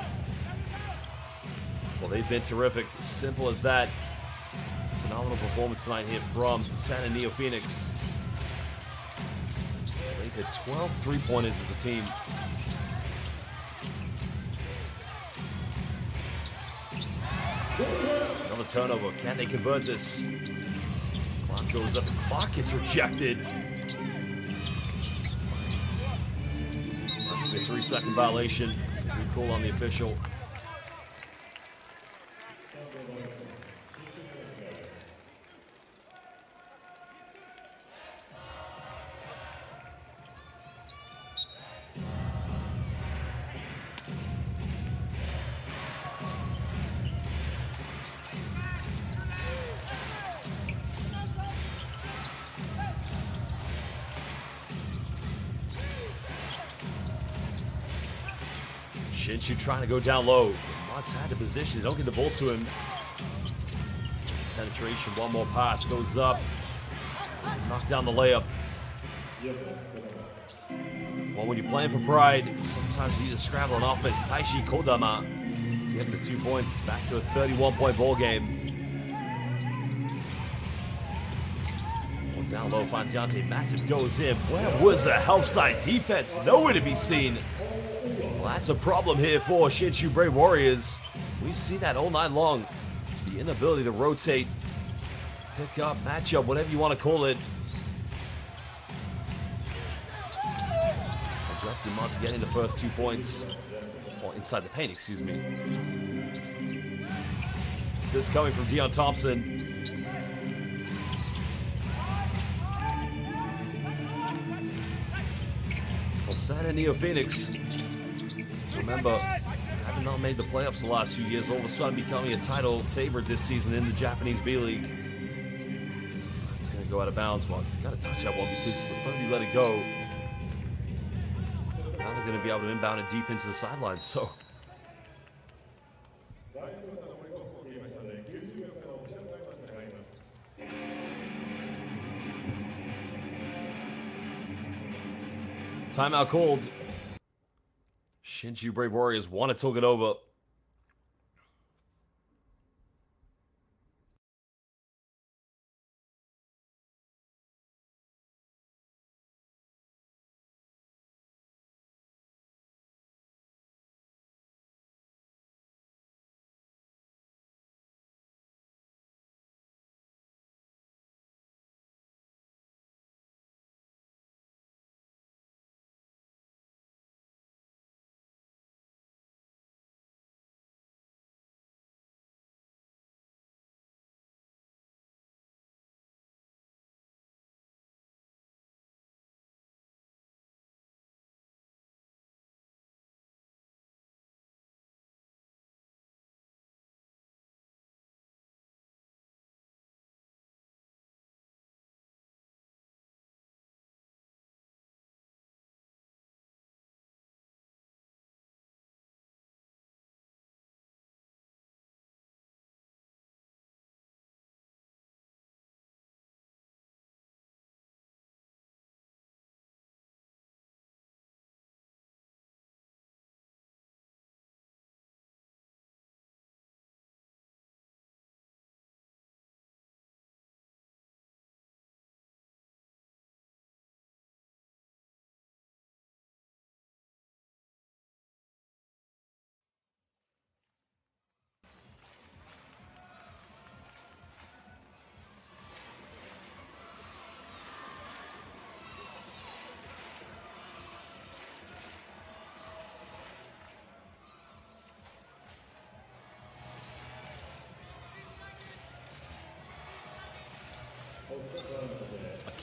Well, they've been terrific. Simple as that. Phenomenal performance tonight here from Santa NEOPHOENIX. They've hit 12 3-pointers as a team. Another turnover. Can they convert this? Clock goes up. Clock gets rejected. That's a 3-second violation. It's a good call on the official. Shinshu trying to go down low. Lutz had the position. They don't get the ball to him. Penetration. One more pass. Goes up. Knock down the layup. Well, when you're playing for pride, sometimes you need to scramble on offense. Taishi Kodama getting the 2 points. Back to a 31-point ball game. Well, down low finds Yante. Matip goes in. Where was the help side defense? Nowhere to be seen. Well, that's a problem here for Shinshu Brave Warriors. We've seen that all night long. The inability to rotate, pick up, match up, whatever you want to call it. And Justin Lutz getting the first 2 points. Or inside the paint, excuse me. Assist coming from Deon Thompson. Well, Santa NEOPHOENIX, remember, having not made the playoffs the last few years, all of a sudden becoming a title favorite this season in the Japanese B.LEAGUE. It's going to go out of bounds, but you got to touch that one because the further you let it go, now they're going to be able to inbound it deep into the sidelines. So, timeout called. Shinshu Brave Warriors want to talk it over.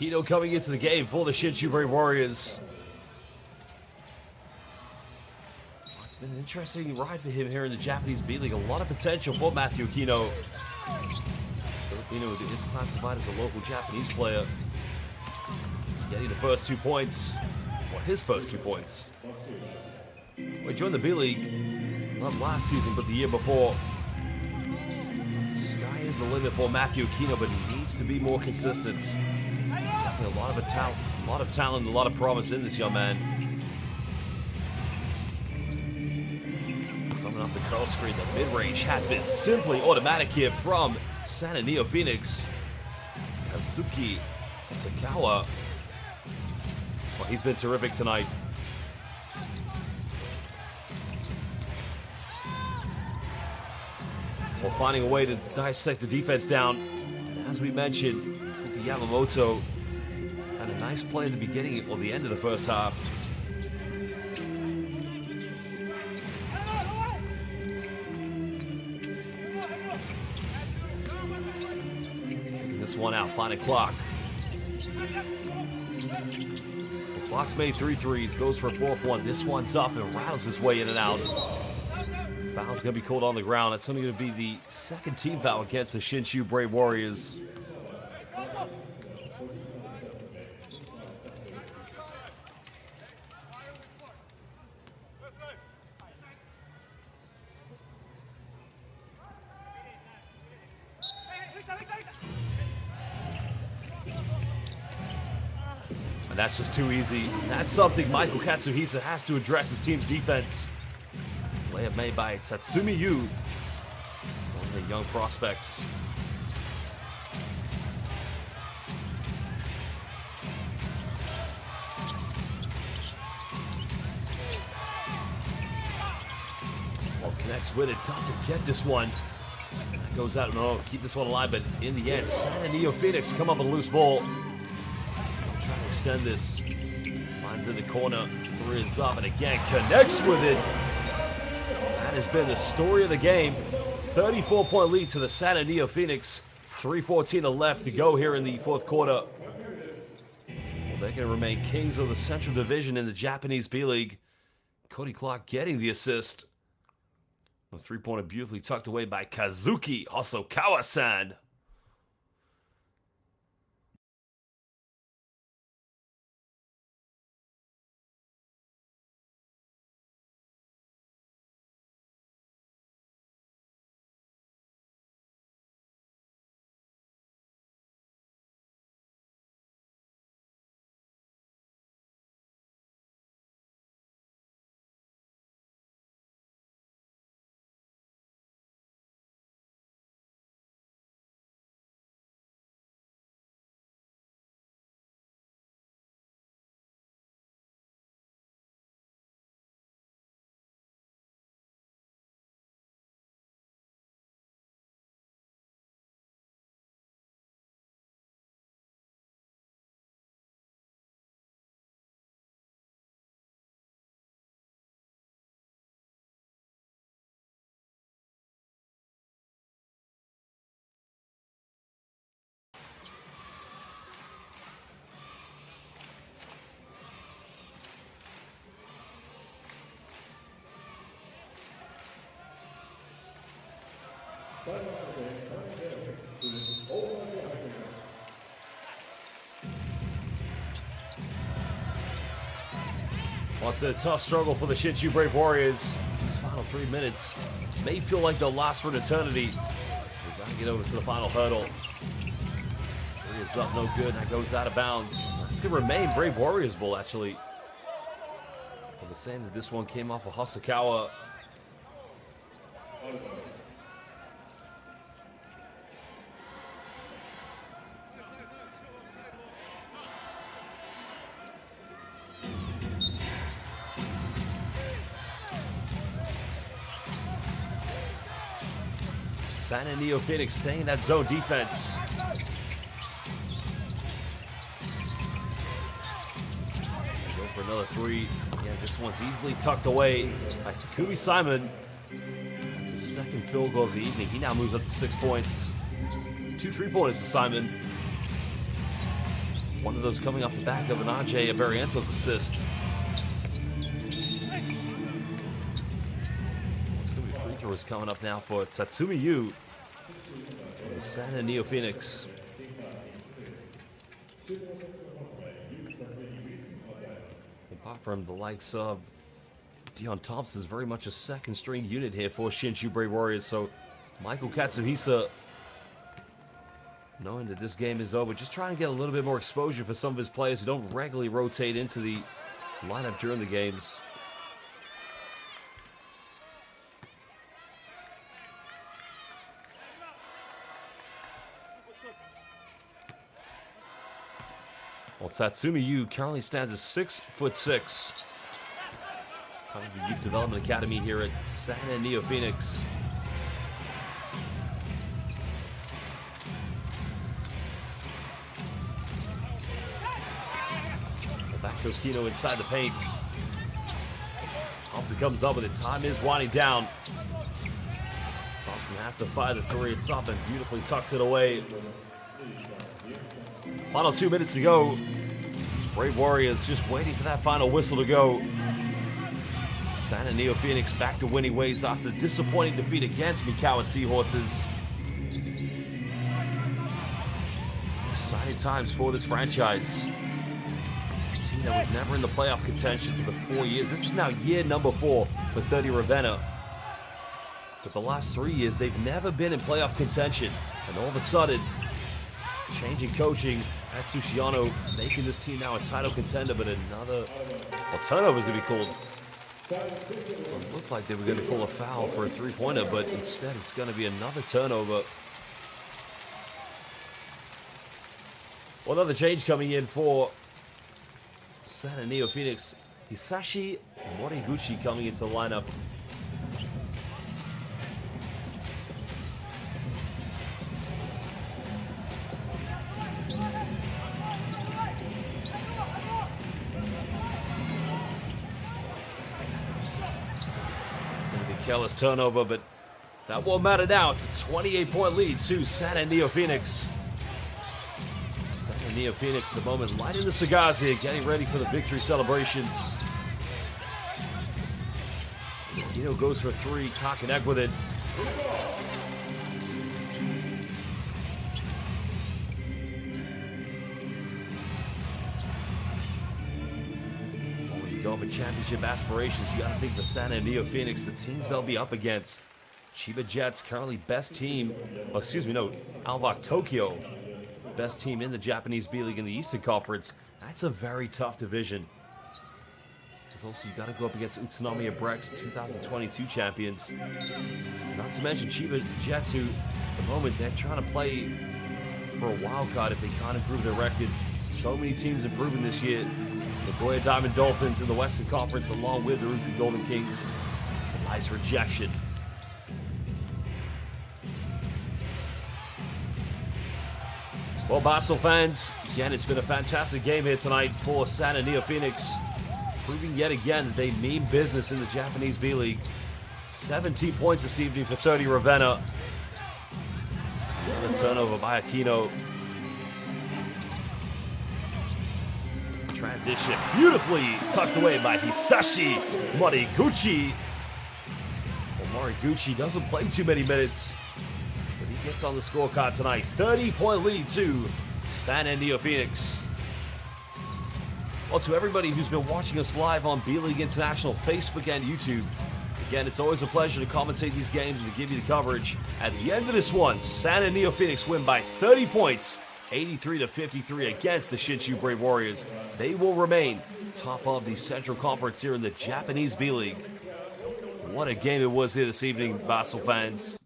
Kino coming into the game for the Shinshu Brave Warriors. It's been an interesting ride for him here in the Japanese B.LEAGUE. A lot of potential for Matthew Kino. Filipino is classified as a local Japanese player. Getting the first 2 points. Well, his first 2 points. He joined the B.LEAGUE not last season, but the year before. Sky is the limit for Matthew Kino, but he needs to be more consistent. Definitely a lot of talent, a lot of promise in this young man. Coming off the curl screen, the mid-range has been simply automatic here from Santa NEOPHOENIX. Kazuki Asakawa. Well, he's been terrific tonight. Well, finding a way to dissect the defense down. And as we mentioned, Fuki Yamamoto had a nice play at the beginning or the end of the first half. Kicking this one out, finding Clark. Well, Clark's made 3 threes, goes for a 4th one. This one's up and rattles his way in and out. Foul's going to be called on the ground. That's only going to be the 2nd team foul against the Shinshu Brave Warriors. And that's just too easy. That's something Michael Katsuhisa has to address his team's defense. Layup made by Tatsumi Yu, one of the young prospects. Well, connects with it, doesn't get this one. That goes out, no, keep this one alive, but in the end, Santa NEOPHOENIX come up with a loose ball. Trying to extend this. Finds in the corner, 3 is up, and again connects with it. That has been the story of the game. 34-point lead to the Santa NEOPHOENIX. 3:14 left to go here in the 4th quarter. Well, they're going to remain kings of the Central Division in the Japanese B.LEAGUE. Cody Clark getting the assist. A 3-pointer beautifully tucked away by Kazuki Hosokawa-san. Well, it's been a tough struggle for the Shinshu Brave Warriors. These final 3 minutes may feel like they'll last for an eternity. We've got to get over to the final hurdle. 3 is up, no good. That goes out of bounds. It's going to remain Brave Warriors ball, actually. But they're saying that this one came off of Hosokawa. Santa NEOPHOENIX staying in that zone defense. Go for another 3. Yeah, this one's easily tucked away by Takumi Simon. That's his 2nd field goal of the evening. He now moves up to 6 points. 2 3-pointers to Simon. One of those coming off the back of an RJ Barrientos assist. It's going to be free throws coming up now for Tatsumi Yu. The Santa NEOPHOENIX. Apart from the likes of Dion Thompson, is very much a second string unit here for Shinshu Brave Warriors. So Michael Katsuhisa, knowing that this game is over, just trying to get a little bit more exposure for some of his players who don't regularly rotate into the lineup during the games. Well, Tatsumi Yu currently stands at 6'6". Part of the Youth Development Academy here at Santa NEOPHOENIX. Back goes Kino inside the paint. Thompson comes up with it. Time is winding down. Thompson has to fire the three. It's up and beautifully tucks it away. Final 2 minutes to go. Brave Warriors just waiting for that final whistle to go. Santa NEOPHOENIX back to winning ways after the disappointing defeat against Mikawa Seahorses. Exciting times for this franchise. A team that was never in the playoff contention for the 4 years. This is now year number 4 for 30 Ravenna. But the last 3 years, they've never been in playoff contention. And all of a sudden, changing coaching at Tsushiyano, making this team now a title contender, but another turnover is going to be called. It looked like they were going to call a foul for a three-pointer, but instead it's going to be another turnover. Well, another change coming in for Santa NEOPHOENIX. Hisashi Moriguchi coming into the lineup. Careless turnover, but that won't matter now. It's a 28-point lead to Santa NEOPHOENIX. Santa NEOPHOENIX at the moment lighting the cigars here, getting ready for the victory celebrations. Kino goes for three, Kakanek with it. Go for championship aspirations. You got to think the Santa NEOPHOENIX, the teams they'll be up against. Chiba Jets, currently best team. Oh, excuse me, no. Alvok Tokyo, best team in the Japanese B-League in the Eastern Conference. That's a very tough division. Because also you got to go up against Utsunomiya Brex, 2022 champions. Not to mention Chiba Jets, who at the moment they're trying to play for a wild card if they can't improve their record. So many teams improving this year. The Nagoya Diamond Dolphins in the Western Conference, along with the Ruku Golden Kings. A nice rejection. Well, Basel fans, again, it's been a fantastic game here tonight for Santa NEOPHOENIX. Proving yet again that they mean business in the Japanese B-League. 17 points this evening for 30 Ravenna. Another turnover by Aquino. Transition beautifully tucked away by Hisashi Moriguchi. Well, Moriguchi doesn't play too many minutes, but he gets on the scorecard tonight. 30-point lead to Santa NEOPHOENIX. Well, to everybody who's been watching us live on B-League International Facebook and YouTube, again, it's always a pleasure to commentate these games and to give you the coverage. At the end of this one, Santa NEOPHOENIX win by 30 points. 83-53 against the Shinshu Brave Warriors. They will remain top of the Central Conference here in the Japanese B-League. What a game it was here this evening, Basel fans.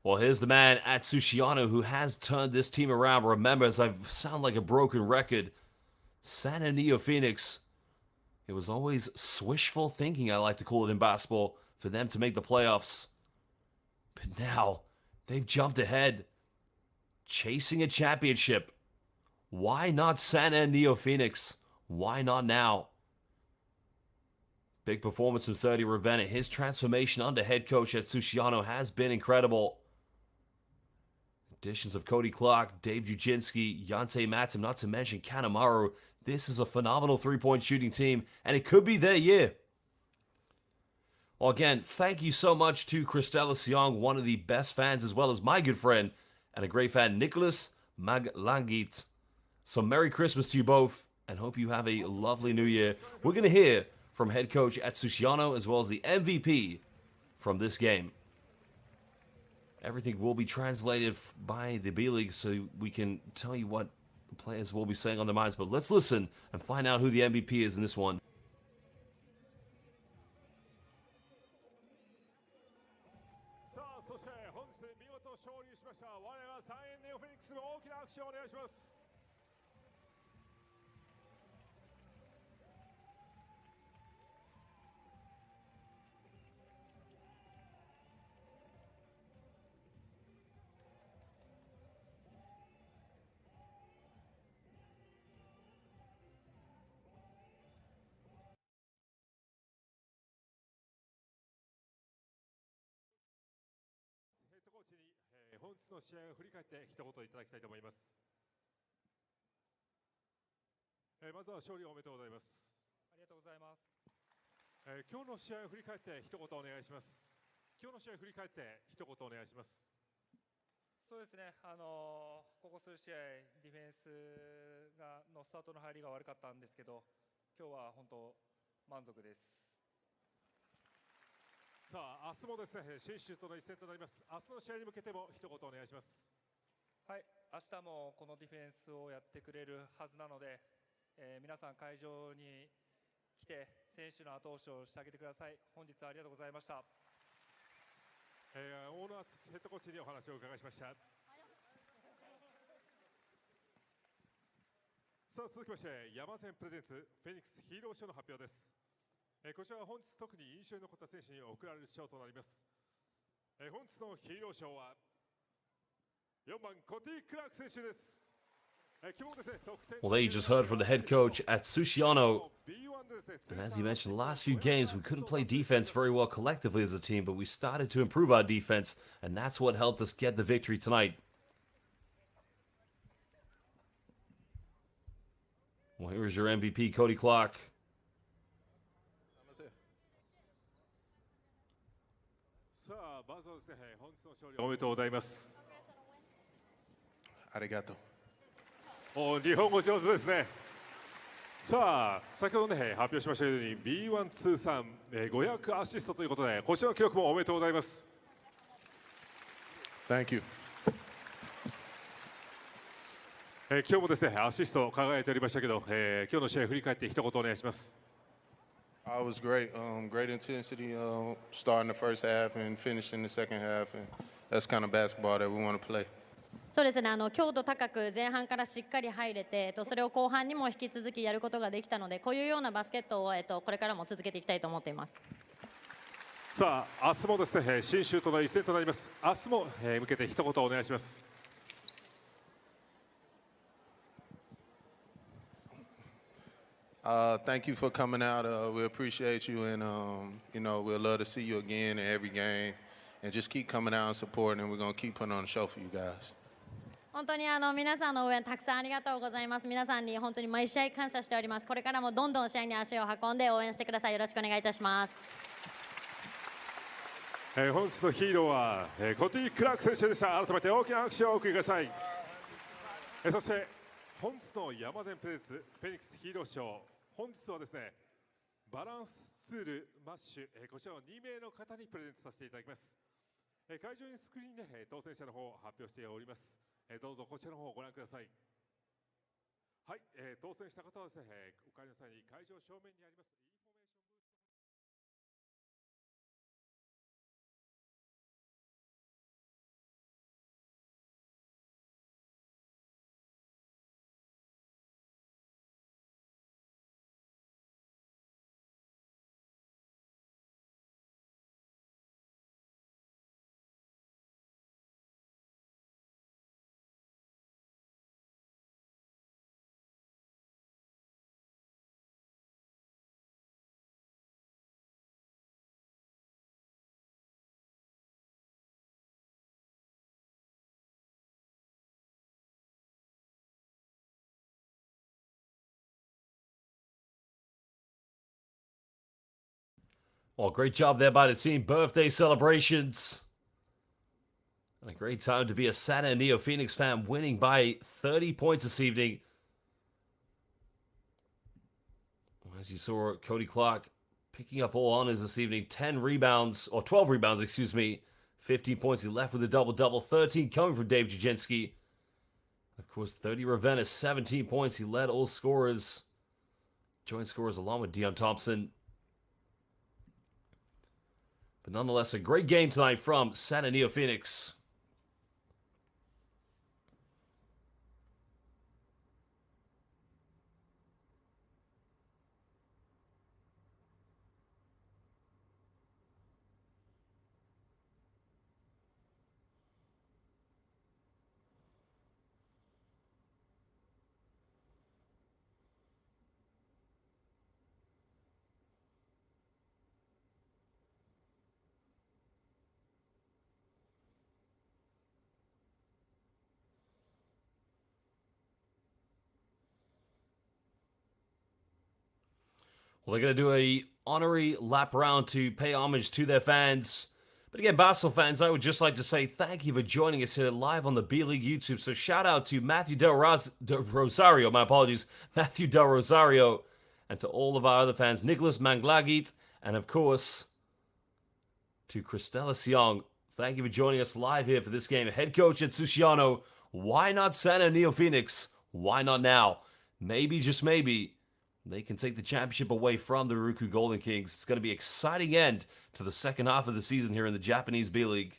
Well, here's the man at Tsushiyano who has turned this team around. Remember, as I sound like a broken record, Santa NEOPHOENIX It was always swishful thinking, I like to call it in basketball, for them to make the playoffs. But now, they've jumped ahead, chasing a championship. Why not Santa and NEOPHOENIX? Why not now? Big performance from 30 Ravenna. His transformation under head coach at Sushiano has been incredible. Additions of Cody Clark, Dave Jujinski, Yante Matsum, not to mention Kanemaru. This is a phenomenal three-point shooting team, and it could be their year. Well, again, thank you so much to Christella Siong, one of the best fans, as well as my good friend and a great fan, Nicholas Maglangit. So Merry Christmas to you both, and hope you have a lovely new year. We're going to hear from head coach at Sushiano, as well as the MVP from this game. Everything will be translated by the B.LEAGUE, so we can tell you what the players will be saying on their minds. But let's listen and find out who the MVP is in this one. 本日の試合を振り返って一言いただきたいと思います。まずは勝利おめでとうございます。ありがとうございます。今日の試合を振り返って一言お願いします。今日の試合を振り返って一言お願いします。そうですね、ここ数試合、ディフェンスのスタートの入りが悪かったんですけど、今日は本当、満足です。さあ、明日もですね、新州との一戦となります。明日の試合に向けても一言お願いします。はい、明日もこのディフェンスをやってくれるはずなので、皆さん会場に来て選手の後押しをしてあげてください。本日はありがとうございました。大野敦ヘッドコーチにお話をお伺いしました。さあ、続きまして山善プレゼンツフェニックスヒーロー賞の発表です。こちらは本日特に印象に残った選手に贈られる賞となります。本日のヒーロー賞は4番コティ・クラーク選手です。Well, there you just heard from the head coach at Sushiano. And as he mentioned, the last few games, we couldn't play defense very well collectively as a team, but we started to improve our defense, and that's what helped us get the victory tonight. Well, here is your MVP, Cody Clark. さあ、まずはですね、本日の勝利おめでとうございます。ありがとう。日本語上手ですね。さあ、先ほどね、発表しましたように B1 通算500アシストということで、こちらの記録もおめでとうございます。Thank you. 今日もですね、アシスト輝いておりましたけど、今日の試合振り返って一言お願いします。I was great. Great intensity, starting the first half and finishing the second half, and that's kind of basketball that we want to play. そうですね、強度高く前半からしっかり入れて、それを後半にも引き続きやることができたので、こういうようなバスケットを、これからも続けていきたいと思っています。さあ、明日もですね、新州との一戦となります。明日も向けて一言お願いします。Thank you for coming out. We appreciate you, and we'd love to see you again in every game, and just keep coming out and supporting, and we're gonna keep putting on a show for you guys. 本当に皆さんの応援たくさんありがとうございます。皆さんに本当に毎試合感謝しております。これからもどんどん試合に足を運んで応援してください。よろしくお願いいたします。本日のヒーローは、コティ・クラーク選手でした。改めて大きな拍手をお送りください。そして本日の山善プレゼンツフェニックスヒーロー賞、本日はですね、バランスツールマッシュ、こちらを2名の方にプレゼントさせていただきます。会場にスクリーンで、当選者の方を発表しております。どうぞこちらの方をご覧ください。はい、当選した方はですね、お帰りの際に会場正面にあります Well, great job there by the team. Birthday celebrations. And a great time to be a Santa NEOPHOENIX fan, winning by 30 points this evening. As you saw, Cody Clark picking up all honors this evening. 10 rebounds, or 12 rebounds, excuse me. 15 points. He left with a double-double. 13 coming from Dave Jaginski. Of course, 30 Ravenna, 17 points. He led all scorers, joint scorers, along with Deion Thompson. But nonetheless, a great game tonight from Santa NEOPHOENIX. Well, they're going to do a honorary lap round to pay homage to their fans. But again, basketball fans, I would just like to say thank you for joining us here live on the B-League YouTube. So shout out to Matthew Del Rosario, my apologies, Matthew Del Rosario, and to all of our other fans, Nicholas Manglagit, and of course, to Christella Siong. Thank you for joining us live here for this game. Head coach at Sushiano, why not Santa NEOPHOENIX? Why not now? Maybe, just maybe, they can take the championship away from the Ruku Golden Kings. It's going to be an exciting end to the second half of the season here in the Japanese B-League.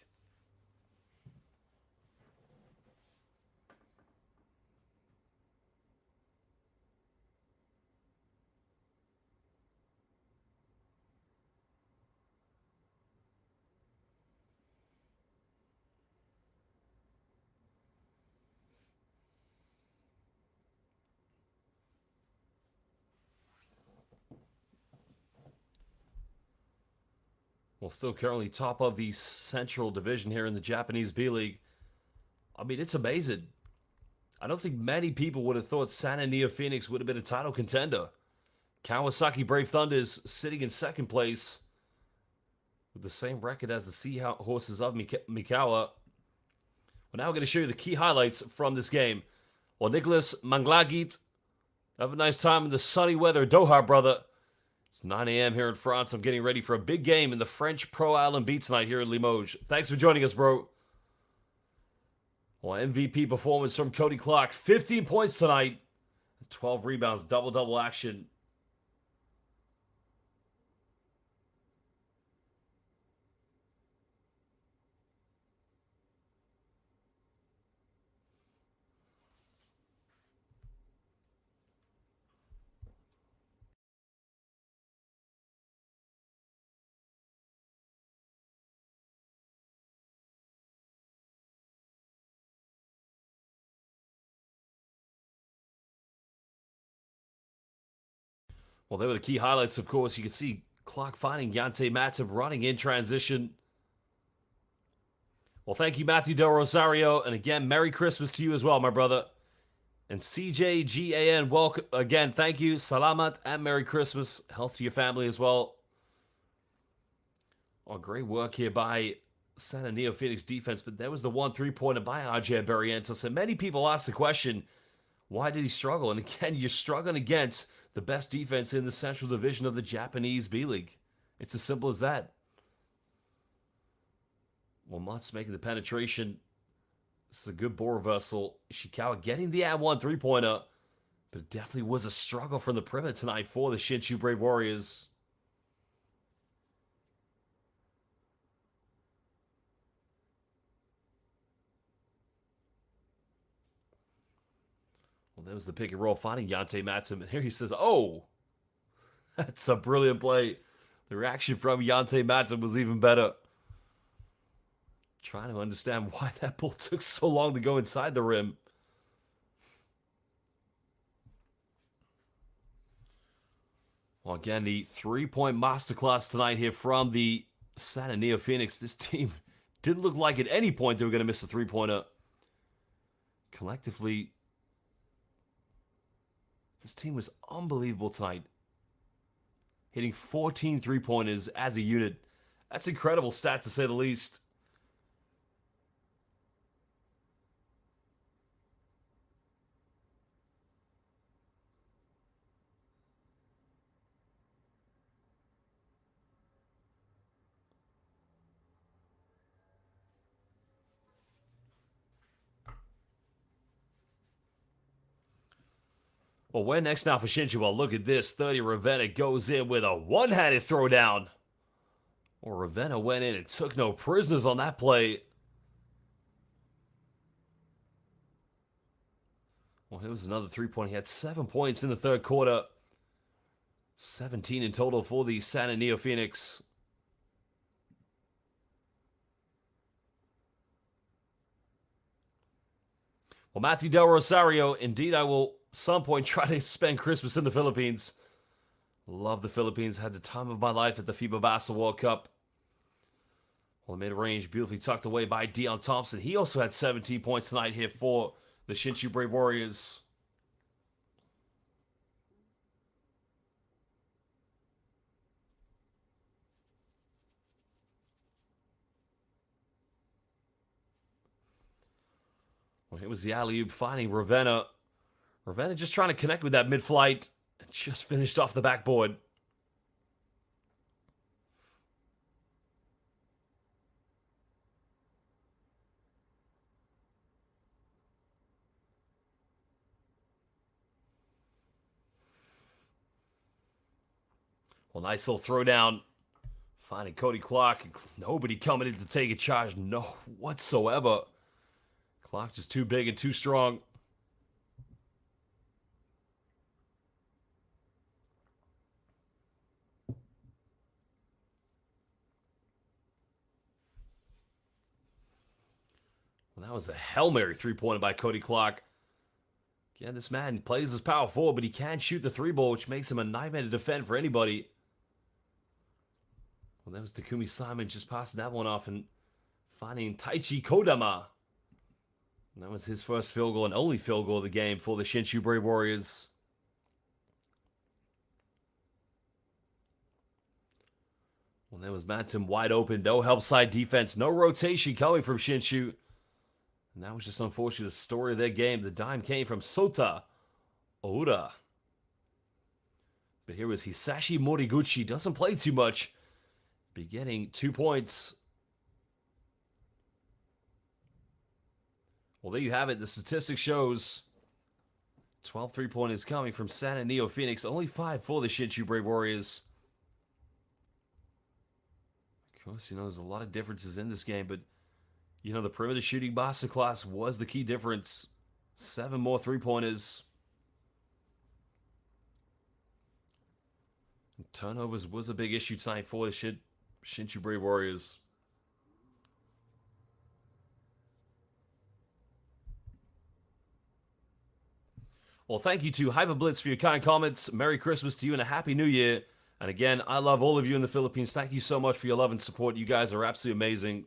Well, still currently top of the Central Division here in the Japanese B-League. I mean, it's amazing. I don't think many people would have thought Santa NEOPHOENIX would have been a title contender. Kawasaki Brave Thunders sitting in second place with the same record as the Seahorses of Mikawa. We're now going to show you the key highlights from this game. Well, Nicholas Manglagit, have a nice time in the sunny weather, Doha, brother. It's 9 a.m. here in France. I'm getting ready for a big game in the French Pro Island B tonight here in Limoges. Thanks for joining us, bro. Well, MVP performance from Cody Clark. 15 points tonight. 12 rebounds, double-double action. Well, there were the key highlights, of course. You can see Clark finding Yante Matsup running in transition. Well, thank you, Matthew Del Rosario. And again, Merry Christmas to you as well, my brother. And CJGAN, welcome again. Thank you. Salamat and Merry Christmas. Health to your family as well. Oh, great work here by Santa NEOPHOENIX defense. But there was the 1 3-pointer by RJ Barrientos. And many people ask the question, why did he struggle? And again, you're struggling against the best defense in the Central Division of the Japanese B-League. It's as simple as that. Well, Mott's making the penetration. This is a good ball reversal. Ishikawa getting the +1 3-pointer. But it definitely was a struggle from the perimeter tonight for the Shinshu Brave Warriors. Well, there was the pick and roll finding Yante Matsup. And here he says, oh, that's a brilliant play. The reaction from Yante Matsup was even better. Trying to understand why that ball took so long to go inside the rim. Well, again, the 3-point masterclass tonight here from the Santa NEOPHOENIX. This team didn't look like at any point they were going to miss a 3-pointer. Collectively, this team was unbelievable tonight. hitting 14 three-pointers as a unit. That's an incredible stat, to say the least. Well, where next now for SHINSHU? Well, look at this. 30 Ravenna goes in with a one-handed throwdown. Well, Ravenna went in and took no prisoners on that play. Well, here was another three-point. He had 7 points in the third quarter. 17 in total for the Santa NEOPHOENIX. Well, Matthew Del Rosario, indeed I will some point try to spend Christmas in the Philippines. Love the Philippines. Had the time of my life at the FIBA Basketball World Cup. Well, mid-range, beautifully tucked away by Deon Thompson. He also had 17 points tonight here for the SHINSHU Brave Warriors. Well, here was the alley-oop finding Ravenna. Ravenna just trying to connect with that mid-flight and just finished off the backboard. Well, nice little throwdown. Finding Cody Clark. Nobody coming in to take a charge. No whatsoever. Clark just too big and too strong. Well, that was a Hail Mary three-pointer by Cody Clark. Again, this man plays as power forward, but he can shoot the three ball, which makes him a nightmare to defend for anybody. Well, that was Takumi Simon just passing that one off and finding Taichi Kodama. And that was his first field goal and only field goal of the game for the SHINSHU Brave Warriors. Well, there was Matsum wide open. No help side defense. No rotation coming from SHINSHU. And that was just unfortunately the story of their game. The dime came from Sota Oda. But here was Hisashi Moriguchi. Doesn't play too much. Be getting 2 points. Well, there you have it. The statistics shows 12 three-pointers coming from Santa NEOPHOENIX. Only 5 for the SHINSHU Brave Warriors. Of course, there's a lot of differences in this game, but the perimeter shooting masterclass was the key difference. 7 more three-pointers. And turnovers was a big issue tonight for the SHINSHU Brave Warriors. Well, thank you to Hyperblitz for your kind comments. Merry Christmas to you and a Happy New Year. And again, I love all of you in the Philippines. Thank you so much for your love and support. You guys are absolutely amazing.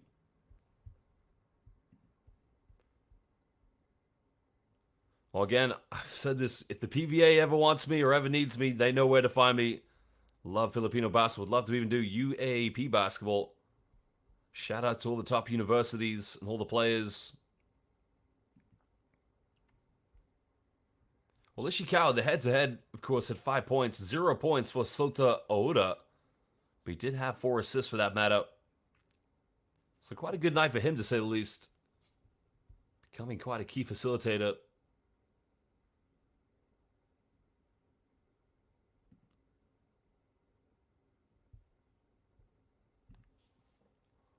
Well, again, I've said this. If the PBA ever wants me or ever needs me, they know where to find me. Love Filipino basketball. Would love to even do UAAP basketball. Shout out to all the top universities and all the players. Well, Ishikawa, the head-to-head, of course, had 5 points. 0 points for Sota Oda. But he did have 4 assists for that matter. So quite a good night for him, to say the least. Becoming quite a key facilitator.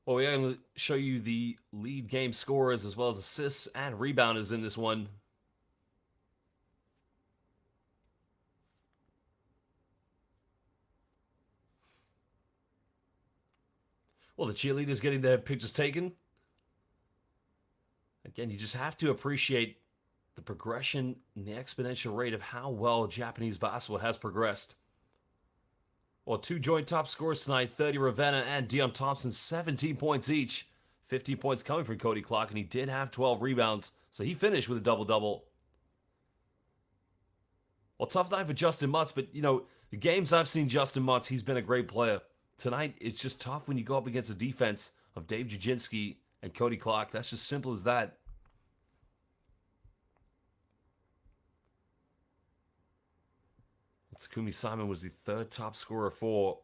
Well, we're going to show you the lead game scorers as well as assists and rebounders in this one. Well, the cheerleaders getting their pictures taken. Again, you just have to appreciate the progression and the exponential rate of how well Japanese basketball has progressed. Well, 2 joint top scorers tonight, 30 Ravenna and Deon Thompson, 17 points each. 15 points coming from Cody Clark, and he did have 12 rebounds, so he finished with a double-double. Well, tough night for Justin Mutz, but, The games I've seen Justin Mutz, he's been a great player. Tonight, it's just tough when you go up against the defense of Dave Jaginski and Cody Clark. That's just simple as that. Takumi Simon was the third top scorer for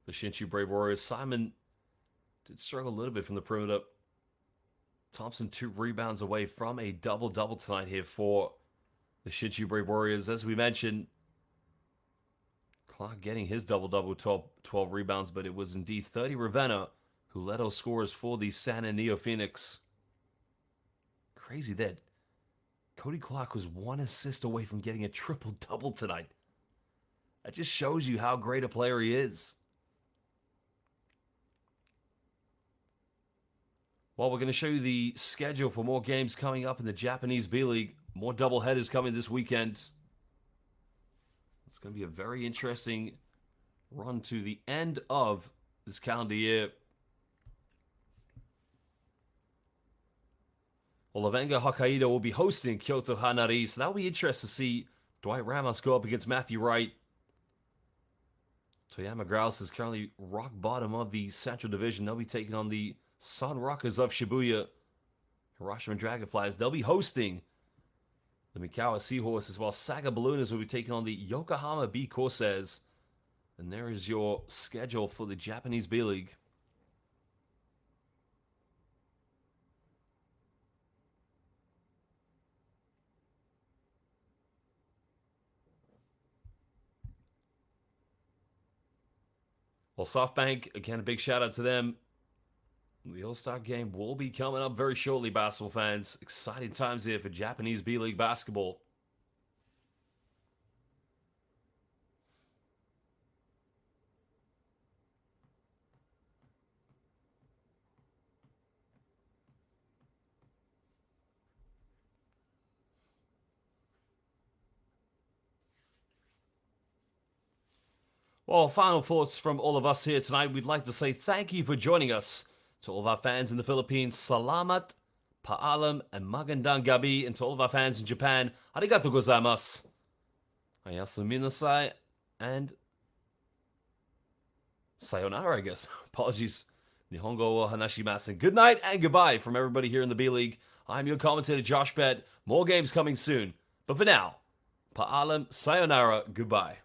the Shinshu Brave Warriors. Simon did struggle a little bit from the perimeter. Thompson 2 rebounds away from a double-double tonight here for the Shinshu Brave Warriors. As we mentioned, Clark getting his double-double, 12 rebounds, but it was indeed 30 Ravenna who led those scores for the Santa NEOPHOENIX. Crazy that Cody Clark was 1 assist away from getting a triple-double tonight. That just shows you how great a player he is. Well, we're going to show you the schedule for more games coming up in the Japanese B-League. More doubleheaders coming this weekend. It's going to be a very interesting run to the end of this calendar year. Well, Lavenga Hokkaido will be hosting Kyoto Hanari, so that'll be interesting to see Dwight Ramos go up against Matthew Wright. Toyama Grouse is currently rock bottom of the Central Division. They'll be taking on the Sun Rockers of Shibuya. Hiroshima Dragonflies, they'll be hosting the Mikawa Seahorses, while Saga Ballooners will be taking on the Yokohama B Corsairs. And there is your schedule for the Japanese B-League. Well, SoftBank, again, a big shout out to them. The All-Star game will be coming up very shortly, basketball fans. Exciting times here for Japanese B-League basketball. Well, final thoughts from all of us here tonight. We'd like to say thank you for joining us. To all of our fans in the Philippines, salamat, paalam, and magandang gabi. And to all of our fans in Japan, arigatou gozaimasu. Ayasu minasai, and sayonara, I guess. Apologies. Nihongo wa hanashimasen. Good night and goodbye from everybody here in the B-League. I'm your commentator, Josh Bett. More games coming soon. But for now, paalam, sayonara, goodbye.